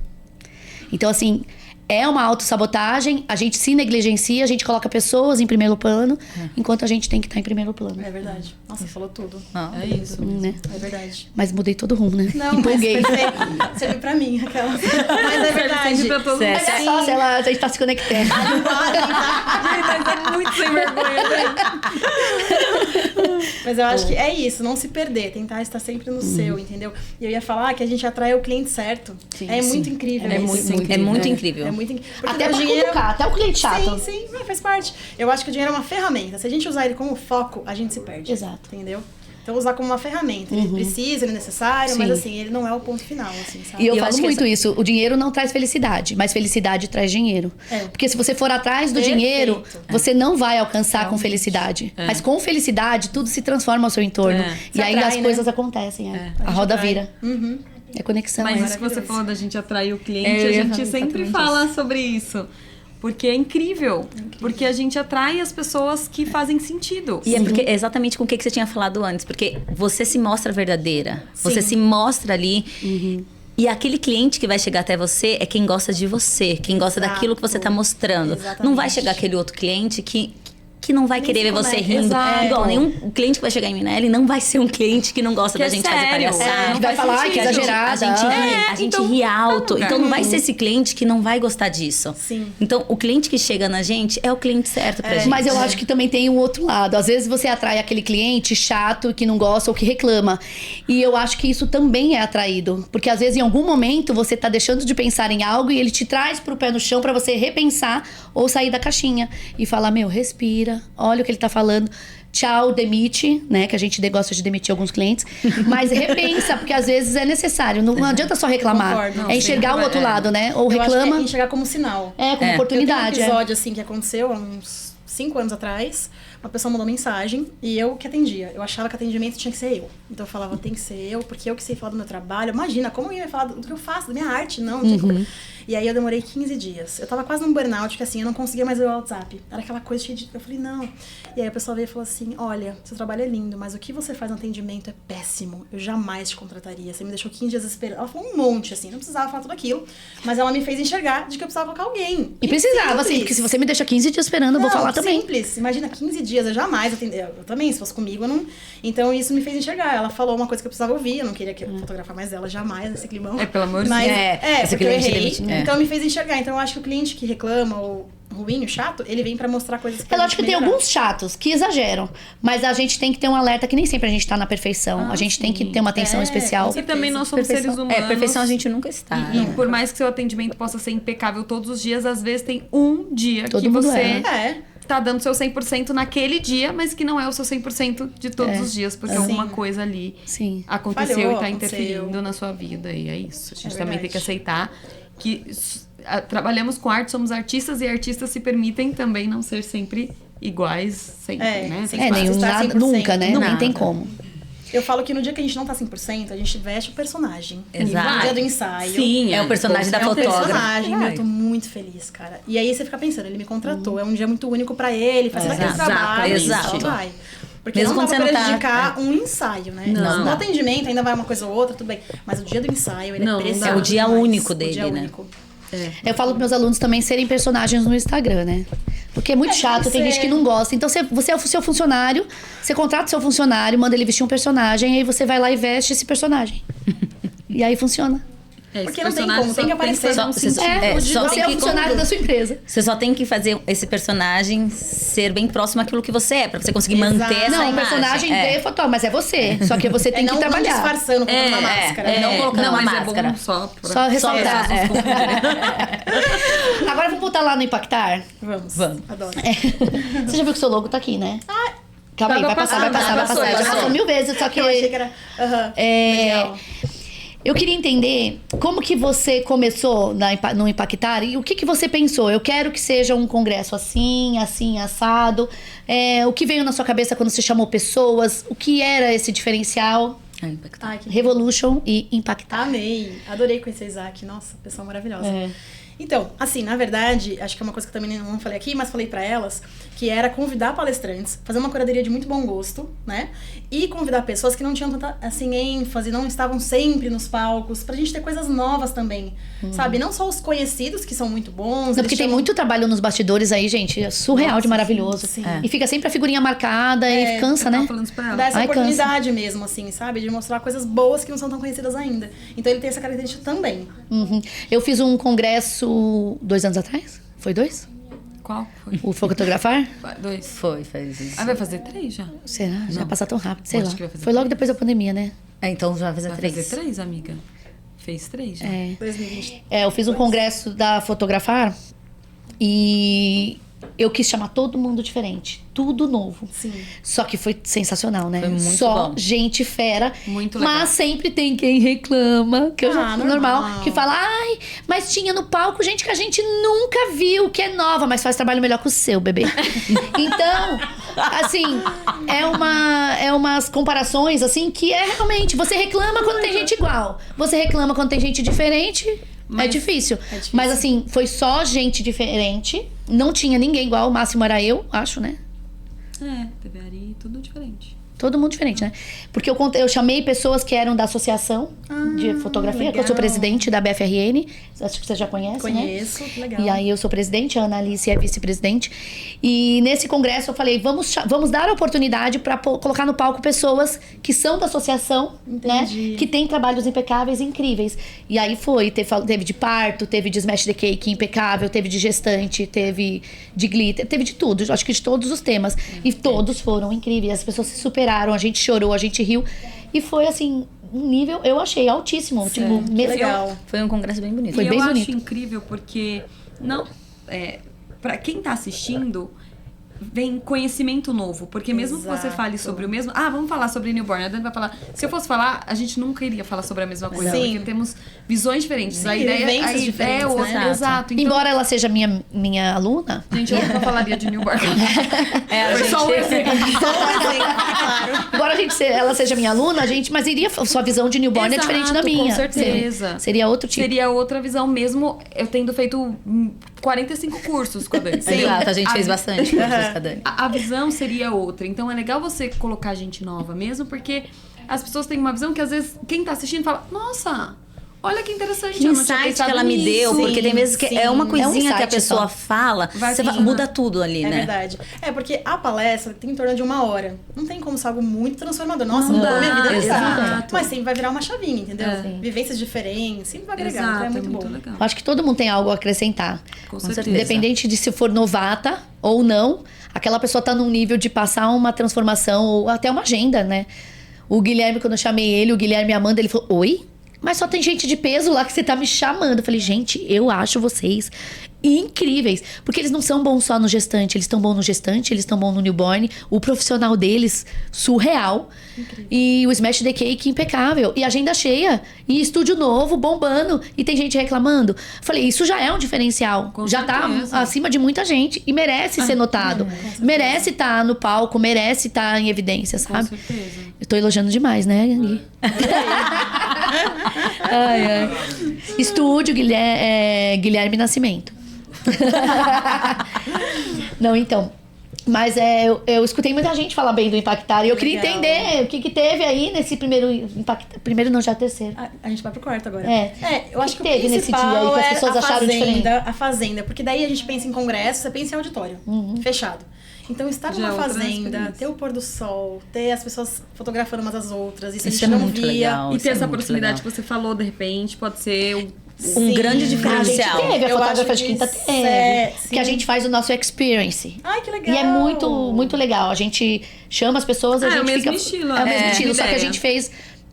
Então, assim, é uma autossabotagem, a gente se negligencia, a gente coloca pessoas em primeiro plano, enquanto a gente tem que estar em primeiro plano. É verdade. Nossa, você falou tudo. É isso. Né? É verdade. Mas mudei todo o rumo, né? Não, empolguei. mas perfeito. Serve pra mim, aquela. Mas é verdade. Serve pra todo mundo. Mas é só se a gente tá se conectando. É muito sem vergonha, né? Mas eu acho que é isso, não se perder, tentar estar sempre no seu, entendeu? E eu ia falar que a gente atrai o cliente certo. Muito incrível. É isso. muito incrível. É muito incrível. Porque Até pra cutucar, até o cliente chato. Sim, faz parte. Eu acho que o dinheiro é uma ferramenta. Se a gente usar ele como foco, a gente se perde. Exato. Entendeu? Então, usar como uma ferramenta. Ele precisa, ele é necessário, mas assim, ele não é o ponto final, assim, sabe? E eu Eu falo acho que muito isso. O dinheiro não traz felicidade, mas felicidade traz dinheiro. Porque se você for atrás do dinheiro, você não vai alcançar com felicidade. Mas com felicidade, tudo se transforma ao seu entorno. E Se aí atrai, as né? coisas acontecem. A roda atrai. vira. É conexão. Mas é. isso que você falou da gente atrair o cliente, Eu a ia gente falar sempre exatamente fala sobre isso. Porque é incrível. Porque a gente atrai as pessoas que fazem sentido. E é porque é exatamente com o que você tinha falado antes. Porque você se mostra verdadeira. Você se mostra ali. E aquele cliente que vai chegar até você é quem gosta de você. Quem gosta daquilo que você tá mostrando. Exatamente. Não vai chegar aquele outro cliente que não vai querer ver você rindo. Exato. Igual, nenhum cliente que vai chegar em mim, né? Ele não vai ser um cliente que não gosta Que da é gente fazer sério. palhaçada. Que vai falar que é exagerada. A gente então, ri alto. tá no Então não vai lugar. ser esse cliente que não vai gostar disso. Sim. Então o cliente que chega na gente é o cliente certo pra gente. Mas eu acho que também tem um outro lado. Às vezes você atrai aquele cliente chato que não gosta ou que reclama. E eu acho que isso também é atraído. Porque às vezes em algum momento você tá deixando de pensar em algo e ele te traz pro pé no chão pra você repensar ou sair da caixinha. E falar, respira, olha o que ele tá falando. Tchau, demite, né? Que a gente gosta de demitir alguns clientes. Mas repensa, porque às vezes é necessário. Não adianta só reclamar. Concordo, não, é enxergar sim. o outro lado, né? Ou Eu acho que reclama. é enxergar como sinal. Como Eu tenho um oportunidade. episódio, assim, que aconteceu há uns 5 anos atrás, uma pessoa mandou mensagem e eu que atendia. Eu achava que atendimento tinha que ser eu. Então eu falava, tem que ser eu, porque eu que sei falar do meu trabalho. Imagina, como eu ia falar do que eu faço, da minha arte? Não, tinha como. E aí eu demorei 15 dias. Eu tava quase num burnout, porque assim, eu não conseguia mais ver o WhatsApp. Era aquela coisa cheia de... Eu falei, não. E aí a pessoa veio e falou assim, olha, seu trabalho é lindo, mas o que você faz no atendimento é péssimo. Eu jamais te contrataria. Você me deixou 15 dias esperando. Ela falou um monte, assim, não precisava falar tudo aquilo. Mas ela me fez enxergar de que eu precisava colocar alguém. E precisava, simples. assim, porque se você me deixa 15 dias esperando, eu vou falar também. Simples. Imagina, 15 dias, eu jamais atender. Eu também, se fosse comigo, eu não... Então, isso me fez enxergar. Ela falou uma coisa que eu precisava ouvir, eu não queria fotografar mais dela, jamais, nesse climão. Pelo amor de Mas, Deus. porque eu errei. É. Então, me fez enxergar. Então, eu acho que o cliente que reclama, ou ruim, o chato, ele vem pra mostrar coisas que É lógico que tem melhorar. alguns chatos que exageram, mas a gente tem que ter um alerta que nem sempre a gente tá na perfeição. A gente tem que ter uma atenção especial. E também nós somos seres humanos. Perfeição a gente nunca está. E por mais que seu atendimento possa ser impecável todos os dias, às vezes tem um dia Todo que mundo você É. tá dando seu 100% naquele dia, mas que não é o seu 100% de todos os dias, porque alguma coisa ali Sim. aconteceu Falhou, e tá aconteceu. interferindo na sua vida. E é isso. A gente também verdade. tem que aceitar que trabalhamos com arte, somos artistas e artistas se permitem também não ser sempre iguais, sempre, né? sem É, nenhum, estar nada, 100%, nunca, né? nada. Nem tem como. Eu falo que no dia que a gente não tá 100%, a gente veste o personagem. Exato. No dia do ensaio. Sim, É o personagem da É um fotógrafa. personagem, Vai. eu tô muito feliz, cara. E aí você fica pensando, ele me contratou, é um dia muito único pra ele, faz aquele Exato, trabalho, exato. só vai. Porque Mesmo não dá quando pra você não tá- prejudicar um ensaio, né? Não No dá. atendimento ainda vai uma coisa ou outra, tudo bem. Mas o dia do ensaio, ele Não, é não precioso dá. É o dia demais. único O dia dele, né? único. Eu falo pros meus alunos também serem personagens no Instagram, né? Porque é muito chato, tem você- gente que não gosta. Então, você é o seu funcionário, você contrata o seu funcionário, manda ele vestir um personagem, aí você vai lá e veste esse personagem. E aí funciona. Porque não tem como, tem que aparecer. Só- Só, só- É, É, só você tem é o que funcionário da sua empresa. Você só tem que fazer esse personagem ser bem próximo àquilo que você é, pra você conseguir Exato. manter essa Não, o imagem. personagem de fotógrafo, mas é você. Só que você tem não, que trabalhar. Não disfarçando com uma máscara. não colocando não, uma mas máscara. é bom só pra... Só ressaltar. pra- Agora vamos botar lá no Impactar. Vamos. Adoro. Você já viu que o seu logo tá aqui, né? Calma aí, Tava vai passar, vai passando, passar, vai passou, passar. Já passou. passou 1000 vezes, só que... Eu achei que era... Aham, legal. Eu queria entender como que você começou no Impactar e o que você pensou. Eu quero que seja um congresso assim, assado. O que veio na sua cabeça quando você chamou pessoas? O que era esse diferencial? Ai, que Revolution e Impactar. Amei. Adorei conhecer o Isaac. Nossa, pessoa maravilhosa. É. Então, assim, na verdade, acho que é uma coisa que eu também não falei aqui, mas falei pra elas, que era convidar palestrantes, fazer uma curadoria de muito bom gosto, né? E convidar pessoas que não tinham tanta, assim, ênfase, não estavam sempre nos palcos, pra gente ter coisas novas também, sabe? Não só os conhecidos, que são muito bons. Não, porque eles tem chamam- muito trabalho nos bastidores aí, gente. É surreal Nossa, de maravilhoso. sim. E fica sempre a figurinha marcada e cansa, Eu tava né? falando isso pra ela. Dá essa Ai, cansa. oportunidade mesmo, assim, sabe? De mostrar coisas boas que não são tão conhecidas ainda. Então ele tem essa característica também. Uhum. Eu fiz um congresso 2 anos atrás? Foi 2? Qual foi? O Fotografar? 2. Foi, faz isso. Ah, vai fazer 3 já? Será? Já passa tão rápido, sei Acho lá. que vai fazer Foi logo depois da pandemia, né? Então já vai fazer Vai 3. fazer 3, amiga? Fez 3 já. 2020. Eu fiz um congresso da Fotografar e eu quis chamar todo mundo diferente. Tudo novo. Sim. Só que foi sensacional, né? Foi muito Só bom. gente fera. Muito legal. Mas sempre tem quem reclama, que eu já normal. que fala, ai, mas tinha no palco gente que a gente nunca viu, que é nova, mas faz trabalho melhor que o seu, bebê. Então, assim, é umas comparações, assim, que é realmente, você reclama quando tem gente igual. Você reclama quando tem gente diferente. É difícil. Mas assim, foi só gente diferente. Não tinha ninguém igual. O máximo era eu, acho, né? TV Ari, tudo diferente. Todo mundo diferente, né? Porque eu chamei pessoas que eram da associação de fotografia, que eu sou legal. presidente da BFRN. Acho que você já conhece, né? Conheço, que legal. E aí eu sou presidente, a Ana Alice é vice-presidente. E nesse congresso eu falei, vamos dar a oportunidade para colocar no palco pessoas que são da associação, Entendi. né? Que tem trabalhos impecáveis, incríveis. E aí teve de parto, teve de Smash the Cake impecável, teve de gestante, teve de glitter, teve de tudo, acho que de todos os temas. E todos foram incríveis, as pessoas se superaram, a gente chorou, a gente riu. E foi assim, um nível, eu achei altíssimo. Tipo, legal. Foi um congresso bem bonito. Foi e bem eu bonito. acho incrível porque para quem tá assistindo, vem conhecimento novo. Porque mesmo que você fale sobre o mesmo... vamos falar sobre newborn. A Dani vai falar... Se eu fosse falar, a gente nunca iria falar sobre a mesma coisa. Sim. Porque temos visões diferentes. Sim, A ideia vivências é diferentes, outra. né? Exato. Então, Embora ela seja minha aluna, gente, eu nunca falaria de newborn. A Só um gente- exemplo. embora ela seja minha aluna, mas sua visão de newborn é diferente da Exato, minha. com certeza. Seria outro tipo. Seria outra visão mesmo, eu tendo feito 45 cursos com a Dani. Exato, a gente fez bastante cursos com a Dani. A visão seria outra. Então é legal você colocar gente nova mesmo, porque as pessoas têm uma visão que às vezes quem tá assistindo fala, nossa, olha que interessante. Que eu não tinha insight que pensado ela me deu, nisso. porque tem vezes que é uma coisinha que a insight pessoa só. fala, Vai você funcionar. muda tudo ali, É né? verdade. É, porque a palestra tem em torno de 1 hora. Não tem como ser algo muito transformador. Nossa, Não mudou dá, minha vida. exato. Mas sempre vai virar uma chavinha, entendeu? É. Vivências diferentes, sempre vai agregar. Exato, Então é é muito muito bom. legal. Eu acho que todo mundo tem algo a acrescentar. Com certeza. certeza. Independente de se for novata ou não, aquela pessoa tá num nível de passar uma transformação ou até uma agenda, né? O Guilherme, quando eu chamei ele, o Guilherme Amanda, ele falou: oi? Mas só tem gente de peso lá que você tá me chamando. Eu falei, gente, eu acho vocês incríveis. Porque eles não são bons só no gestante. Eles estão bons no gestante, eles estão bons no newborn. O profissional deles, surreal. Incrível. E o Smash the Cake, impecável. E agenda cheia. E estúdio novo, bombando. E tem gente reclamando. Falei, isso já é um diferencial. Com já certeza. tá acima de muita gente. E merece ser notado. Merece estar no palco, merece estar em evidência, Com sabe? certeza. Eu tô elogiando demais, né, Gui? Ai. Estúdio Guilherme Nascimento. Não, então. Mas eu escutei muita gente falar bem do Impactar. E eu queria Legal. entender o que teve aí nesse primeiro Impactar. Primeiro não, já terceiro. A gente vai pro quarto agora. O Eu acho que que o teve nesse principal dia aí que as é pessoas a acharam diferente? A fazenda. Porque daí a gente pensa em congresso, você pensa em auditório. Fechado. Então, estar Já é numa outra fazenda, experiência. ter o pôr do sol, ter as pessoas fotografando umas às outras, isso a Isso gente é não muito via. legal. E Isso ter é essa muito proximidade legal. que você falou, de repente, pode ser Um Sim. grande A gente diferencial. teve, a Eu fotógrafa acho de que quinta isso teve. é- Que a sim. gente faz o nosso experience. Ai, que legal. E é muito, muito legal. A gente chama as pessoas, a É gente o mesmo fica... estilo, É o mesmo é. estilo, só que a Ideia. gente fez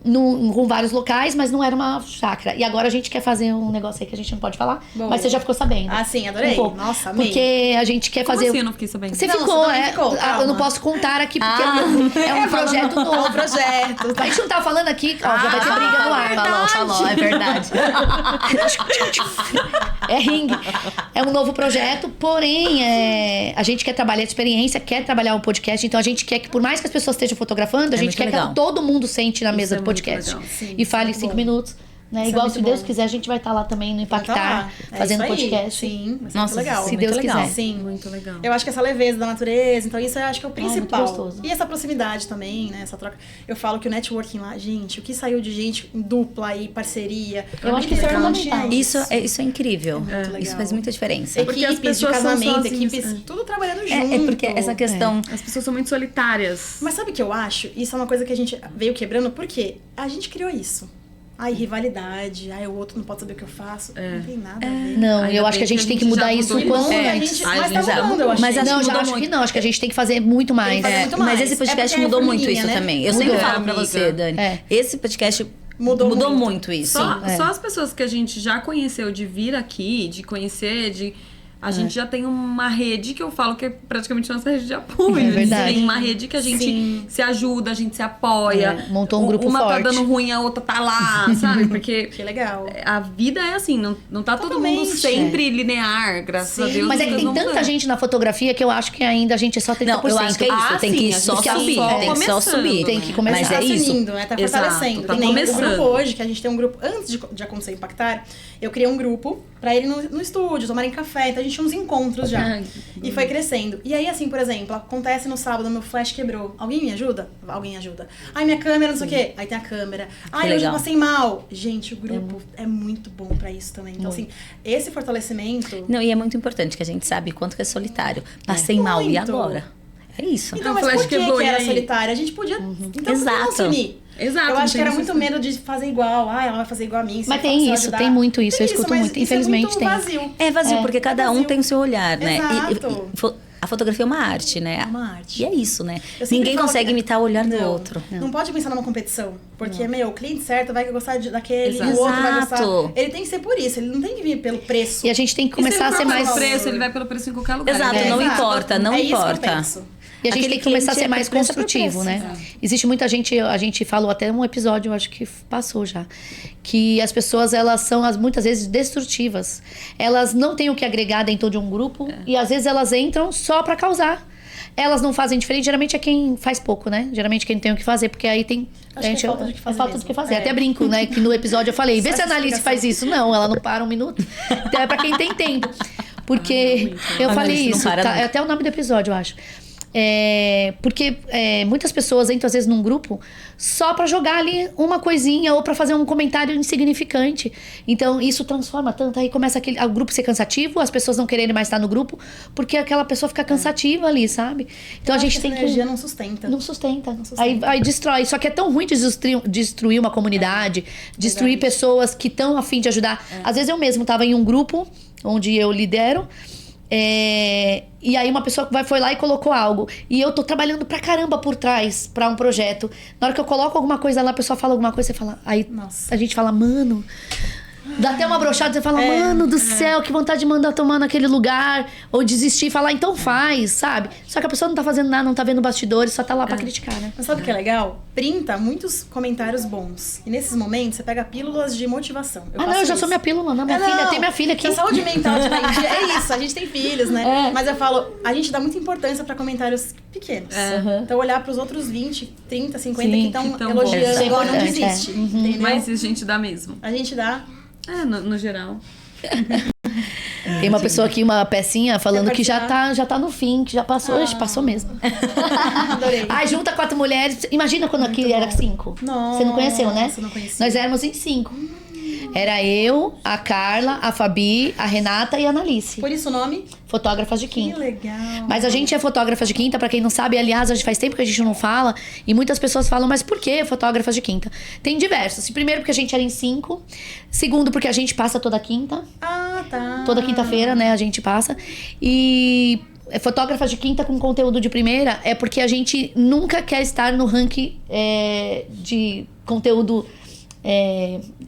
com vários locais, mas não era uma chácara. E agora a gente quer fazer um negócio aí que a gente não pode falar, Boa. mas você já ficou sabendo. Ah, sim, adorei. Um pouco. Nossa, amei. Porque a gente quer Como fazer... assim eu não fiquei sabendo? Você Não, ficou, você também ficou, eu calma. não posso contar aqui, porque é um projeto É um novo. projeto. A gente não tá falando aqui, ó, já vai ter briga no ar. Falou, é verdade. É ringue. É um novo projeto, porém, a gente quer trabalhar a experiência, quer trabalhar o podcast, então a gente quer que, por mais que as pessoas estejam fotografando, a gente muito quer legal. que todo mundo sente na Isso mesa é do muito podcast. legal. Sim, E fale muito 5 bom. minutos. Né? Isso é Igual muito se Deus bom. quiser, a gente vai estar lá também no Tá Impactar, lá. É fazendo isso aí. podcast. Sim, vai ser Nossa, muito legal. se muito Deus legal. quiser. Sim. Muito legal. Eu acho que essa leveza da natureza, então isso eu acho que é o muito principal. gostoso. E essa proximidade também, né? Essa troca. Eu falo que o networking lá, gente, o que saiu de gente em dupla e parceria. Eu acho que isso é não fundamental. tinha Isso é incrível. muito legal. Isso faz muita diferença. Porque as Equipes de pessoas são casamento, sozinhas, equipes, tudo trabalhando junto. É porque essa questão... As pessoas são muito solitárias. Mas sabe o que eu acho? Isso é uma coisa que a gente veio quebrando, porque a gente criou isso. Ai, rivalidade, ai, o outro não pode saber o que eu faço. Não tem nada a ver. Não, Ainda eu acho bem que a gente que tem a que gente mudar já isso mudou quanto A antes. gente, Ai, mas tá gente, já mudando, eu achei. Mas acho Não, que já mudou acho que muito. não. Acho que a gente tem que fazer muito mais. Tem que fazer muito mais. Mas esse É podcast porque é mudou muito formiguinha, isso né? também. Eu Mudou. sempre falo pra Amiga. você, Dani. É. Esse podcast Mudou mudou muito. muito isso. Só as pessoas que a gente já conheceu de vir aqui, de conhecer, a gente já tem uma rede que eu falo que é praticamente nossa rede de apoio. É verdade. Tem uma rede que a gente Sim. se ajuda, a gente se apoia. É, montou um grupo uma forte. tá dando ruim, a outra tá lá, sabe? Porque Que legal. a vida é assim, não tá todo mundo Totalmente. sempre linear, graças a Sim. Deus. Mas é as que coisas tem não tanta mudam. gente na fotografia que eu acho que ainda a gente é só 30%. Não, eu acho que é isso. Ah, tem sim, que a gente só tá subir. só Tem que só começando. subir. Tem que começar. Mas é Tá isso. subindo, né? Tá Exato, fortalecendo. tá Que nem o começando. grupo hoje, que a gente tem um grupo, antes de acontecer o Impactar, eu criei um grupo pra ir no estúdio, tomarem café, então a gente tinha uns encontros já. Ai, E foi crescendo. E aí, assim, por exemplo, acontece no sábado, meu flash quebrou. Alguém me ajuda? Alguém ajuda. Ai, minha câmera, não sei o quê. Aí tem a câmera. Ai, hoje eu legal. passei mal. Gente, o grupo é muito bom pra isso também. Então, assim, esse fortalecimento... Não, e é muito importante que a gente sabe quanto que é solitário. Passei mal, e Muito. agora? É isso. Então, O mas flash por que, quebrou, que e era aí? solitária? A gente podia... Então, por que não Exato. se unir? Exato, Eu não acho que tem era muito necessidade. medo de fazer igual. Ah, ela vai fazer igual a mim. se Mas eu tem se eu isso, ajudar. tem muito isso, eu escuto mas muito. isso Infelizmente é muito tem. vazio. É vazio, porque cada um vazio. tem o seu olhar, né? Exato. A fotografia é uma arte, né? É uma arte. E é isso, né? Eu sempre Ninguém falo consegue que- imitar o olhar do Não. outro. Não pode pensar numa competição. Porque, o cliente certo vai gostar daquele, Exato. o outro vai gostar. Exato. Ele tem que ser por isso, ele não tem que vir pelo preço. E a gente tem que começar a ser mais... pelo preço, ele vai pelo preço em qualquer lugar. Exato, né? não Exato. importa, não É isso que eu importa. penso. E a gente Aquele tem que começar a cliente ser mais presta por construtivo, preço. né? Existe muita gente, a gente falou até um episódio, eu acho que passou já, que as pessoas, elas são muitas vezes destrutivas. Elas não têm o que agregar dentro de um grupo e às vezes elas entram só pra causar. Elas não fazem diferente, geralmente é quem faz pouco, né? Geralmente quem tem o que fazer, porque aí tem... Acho que é falta do que fazer É falta do mesmo. que fazer. É. Até brinco, né? Que no episódio eu falei, vê Só se a essa Analice explicação. faz isso. Não, ela não para um minuto. Então é pra quem tem tempo. Porque eu A falei Analice não isso, para tá? nunca. É até o nome do episódio, eu acho. Porque muitas pessoas entram às vezes num grupo só pra jogar ali uma coisinha ou pra fazer um comentário insignificante. Então isso transforma tanto, aí começa o grupo ser cansativo, as pessoas não quererem mais estar no grupo, porque aquela pessoa fica cansativa ali, sabe? Então a Eu acho gente que tem essa que... energia não sustenta. Não sustenta. Não sustenta. Aí destrói. Só que é tão ruim destruir uma comunidade, destruir verdade. pessoas que estão a fim de ajudar. Às vezes eu mesmo estava em um grupo onde eu lidero. E aí uma pessoa foi lá e colocou algo. E eu tô trabalhando pra caramba por trás pra um projeto. Na hora que eu coloco alguma coisa lá, a pessoa fala alguma coisa, você fala... Aí Nossa. a gente fala, mano... Dá até uma brochada, você fala, mano do céu, que vontade de mandar tomar naquele lugar. Ou desistir e falar, então faz, sabe? Só que a pessoa não tá fazendo nada, não tá vendo bastidores, só tá lá pra criticar, né? Mas sabe o que é legal? Printa muitos comentários bons. E nesses momentos, você pega pílulas de motivação. Eu já faço sou isso. minha pílula, não. Minha filha, tem minha filha aqui. A saúde mental de dia é isso, a gente tem filhos, né? Mas eu falo, a gente dá muita importância pra comentários pequenos. Então olhar pros outros 20, 30, 50 Sim, que estão que tão elogiando, bons. Isso é agora não importante, desiste. Entendeu? Mas a gente dá mesmo. A gente dá. No geral. Tem uma pessoa aqui, uma pecinha, falando Quer que já participar? tá no fim, que já passou. Ixi, passou mesmo. Adorei. Ai, junta 4 mulheres. Imagina quando aqui era 5. Nossa, Você não conheceu, né? não conhecia. Nós éramos em 5. Era eu, a Carla, a Fabi, a Renata e a Analice. Por isso o nome? Fotógrafas de Que quinta. legal. Mas a gente é fotógrafas de quinta, pra quem não sabe, aliás, a gente faz tempo que a gente não fala, e muitas pessoas falam, mas por que fotógrafas de quinta? Tem diversos. Primeiro, porque a gente era em 5. Segundo, porque a gente passa toda quinta. Ah, tá. Toda quinta-feira, né, a gente passa. E fotógrafas de quinta com conteúdo de primeira é porque a gente nunca quer estar no ranking de conteúdo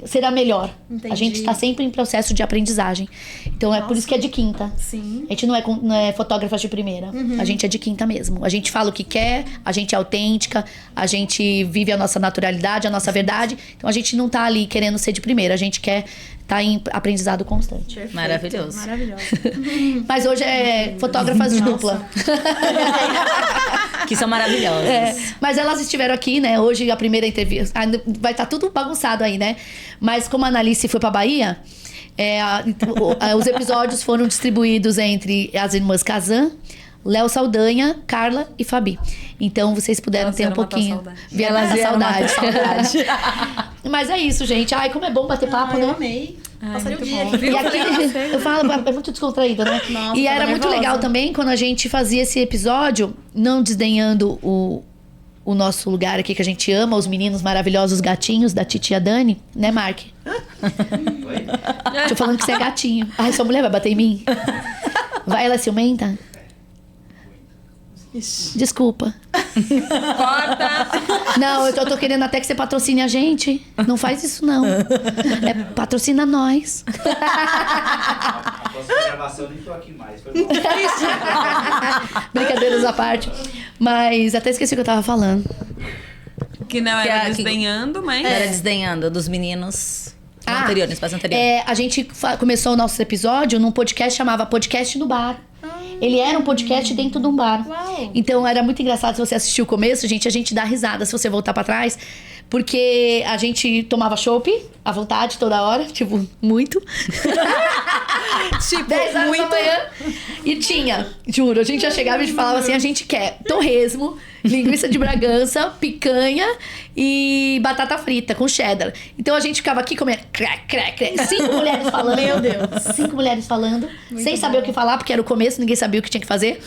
será melhor. Entendi. A gente tá sempre em processo de aprendizagem. Então é por isso que é de quinta. Sim. A gente não é fotógrafas de primeira. A gente é de quinta mesmo. A gente fala o que quer, a gente é autêntica, a gente vive a nossa naturalidade, a nossa verdade. Então a gente não tá ali querendo ser de primeira. A gente quer estar em aprendizado constante. Perfeito. Maravilhoso. Maravilhoso. Mas hoje é fotógrafas de dupla. Que são maravilhosas. Mas elas estiveram aqui, né? Hoje a primeira entrevista. Vai estar tudo bagunçado aí, né? Mas como a Analice foi pra Bahia, os episódios foram distribuídos entre as irmãs Kazan, Léo Saldanha, Carla e Fabi. Então vocês puderam Elas ter um vieram matar a pouquinho. saudade. Vieram matar a vieram matar saudade. Mas é isso, gente. Ai, como é bom bater papo, Eu né? amei. Passaria o muito dia bom. aqui. E aqui, eu falo, é muito descontraído, né? Nossa, e tava era muito nervosa. legal também quando a gente fazia esse episódio, não desdenhando o nosso lugar aqui que a gente ama, os meninos maravilhosos gatinhos da Titia Dani, né, Mark? Tô falando que você é gatinho. Ai, sua mulher vai bater em mim? Vai, ela é ciumenta? Ixi. Desculpa. Corta! Não, eu tô querendo até que você patrocine a gente. Não faz isso, não. Patrocina nós. A próxima gravação eu nem tô aqui mais. Foi bom. Brincadeiras à parte. Mas até esqueci o que eu tava falando. Que não Que era que- desdenhando, mas... Era desdenhando dos meninos anteriores, espaço anterior. A gente começou o nosso episódio num podcast que chamava Podcast no Bar. Ele era um podcast dentro de um bar. Uau. Então era muito engraçado se você assistiu o começo, gente, a gente dá risada se você voltar pra trás. Porque a gente tomava chopp à vontade toda hora, tipo, muito. Tipo, 10 horas muito... da manhã. E tinha, juro, a gente já chegava e falava assim, a gente quer torresmo, linguiça de Bragança, picanha e batata frita com cheddar. Então a gente ficava aqui comendo crack, crack, crack. 5 mulheres falando. Meu Deus. 5 mulheres falando, sem saber o que falar, porque era o começo, ninguém sabia o que tinha que fazer.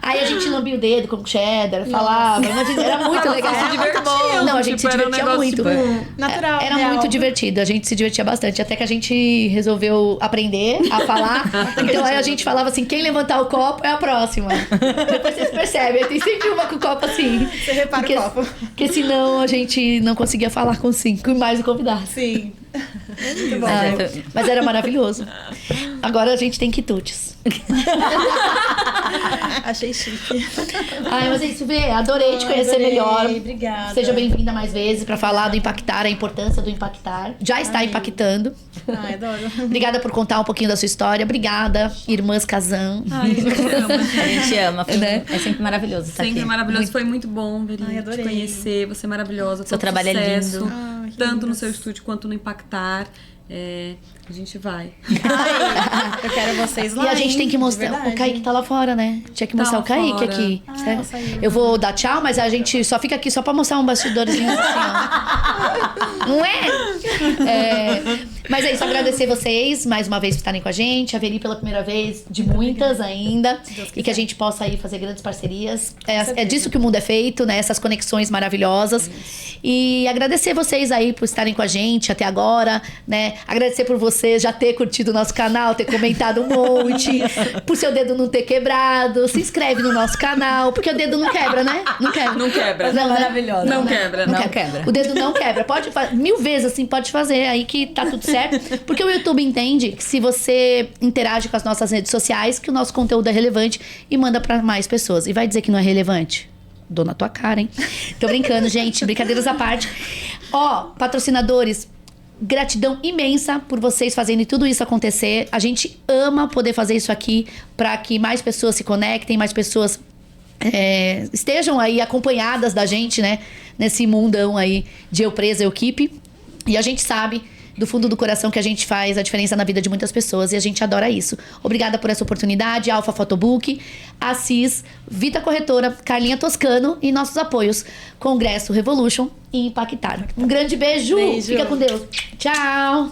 Aí a gente lambia o dedo com cheddar, falava. Imagina, era muito legal. se divertiam, Não, a gente tipo, se era o divertia negócio, muito. tipo, Natural. Era real. muito divertido, a gente se divertia bastante. Até que a gente resolveu aprender a falar. Então aí a gente falava assim: quem levantar o copo é a próxima. Depois vocês percebem, tem sempre uma com o copo assim. Você repara o copo. Porque senão a gente não conseguia falar com 5 e mais o convidado. Sim. Muito bom. Mas era maravilhoso. Agora a gente tem quitutes. Achei chique. Ai, mas é isso, Vê. Adorei te conhecer Adorei, melhor. Obrigada. Seja bem-vinda mais vezes pra falar do Impactar, a importância do Impactar. Já está impactando. Ai, adoro. Obrigada por contar um pouquinho da sua história. Obrigada, irmãs Kazan. Ai, gente, ama. A gente ama, Né? é sempre maravilhoso estar Sempre aqui. maravilhoso. Foi muito bom, Verinha, Ai, te adorei. conhecer. Você é maravilhosa. Seu todo trabalho é sucesso, lindo. Ai, que tanto no lindas. seu estúdio quanto no Impactar. A gente vai. Ai, eu quero vocês lá. E a gente hein? tem que De mostrar. verdade. O Kaique tá lá fora, né? Tinha que Tá mostrar lá o Kaique fora. aqui. Ah, certo? saiu. Eu vou dar tchau, mas a gente só fica aqui só pra mostrar um bastidorzinho assim, ó. Não é? Mas é isso, agradecer vocês mais uma vez por estarem com a gente. A Veri pela primeira vez, de muitas ainda. E que a gente possa aí fazer grandes parcerias. É disso que o mundo é feito, né? Essas conexões maravilhosas. E agradecer vocês aí por estarem com a gente até agora, né? Agradecer por vocês já ter curtido o nosso canal, ter comentado um monte, por seu dedo não ter quebrado. Se inscreve no nosso canal, porque o dedo não quebra, né? Não quebra. Não quebra. Não, né? Maravilhosa. Não quebra. Não Não quebra. quebra. O dedo não quebra. Pode fazer 1000 vezes assim, pode fazer aí que tá tudo certo. Porque o YouTube entende que se você interage com as nossas redes sociais, que o nosso conteúdo é relevante e manda pra mais pessoas. E vai dizer que não é relevante? Dou na tua cara, hein? Tô brincando, gente. Brincadeiras à parte. Ó, patrocinadores, gratidão imensa por vocês fazerem tudo isso acontecer. A gente ama poder fazer isso aqui pra que mais pessoas se conectem, mais pessoas estejam aí acompanhadas da gente, né? Nesse mundão aí de Eu Presa, Eu Equipe. E a gente sabe do fundo do coração que a gente faz a diferença na vida de muitas pessoas e a gente adora isso. Obrigada por essa oportunidade, Alfa Photobook, Assis, Vita Corretora, Carlinha Toscano e nossos apoios, Congresso Revolution e Impactar. Um grande beijo. Fica com Deus. Tchau!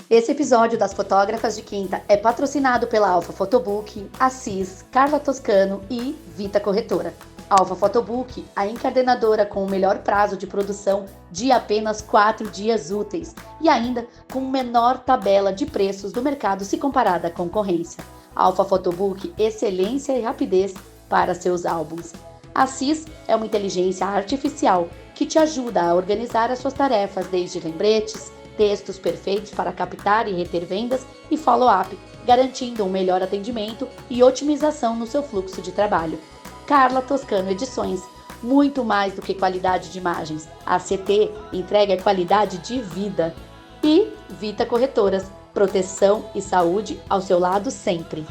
Esse episódio das Fotógrafas de Quinta é patrocinado pela Alfa Photobook, Assis, Carla Toscano e Vita Corretora. Alfa Photobook, a encadenadora com o melhor prazo de produção de apenas 4 dias úteis e ainda com menor tabela de preços do mercado se comparada à concorrência. Alfa Photobook, excelência e rapidez para seus álbuns. Assis é uma inteligência artificial que te ajuda a organizar as suas tarefas desde lembretes, textos perfeitos para captar e reter vendas e follow-up, garantindo um melhor atendimento e otimização no seu fluxo de trabalho. Carla Toscano Edições, muito mais do que qualidade de imagens. A CT entrega qualidade de vida. E Vita Corretoras, proteção e saúde ao seu lado sempre.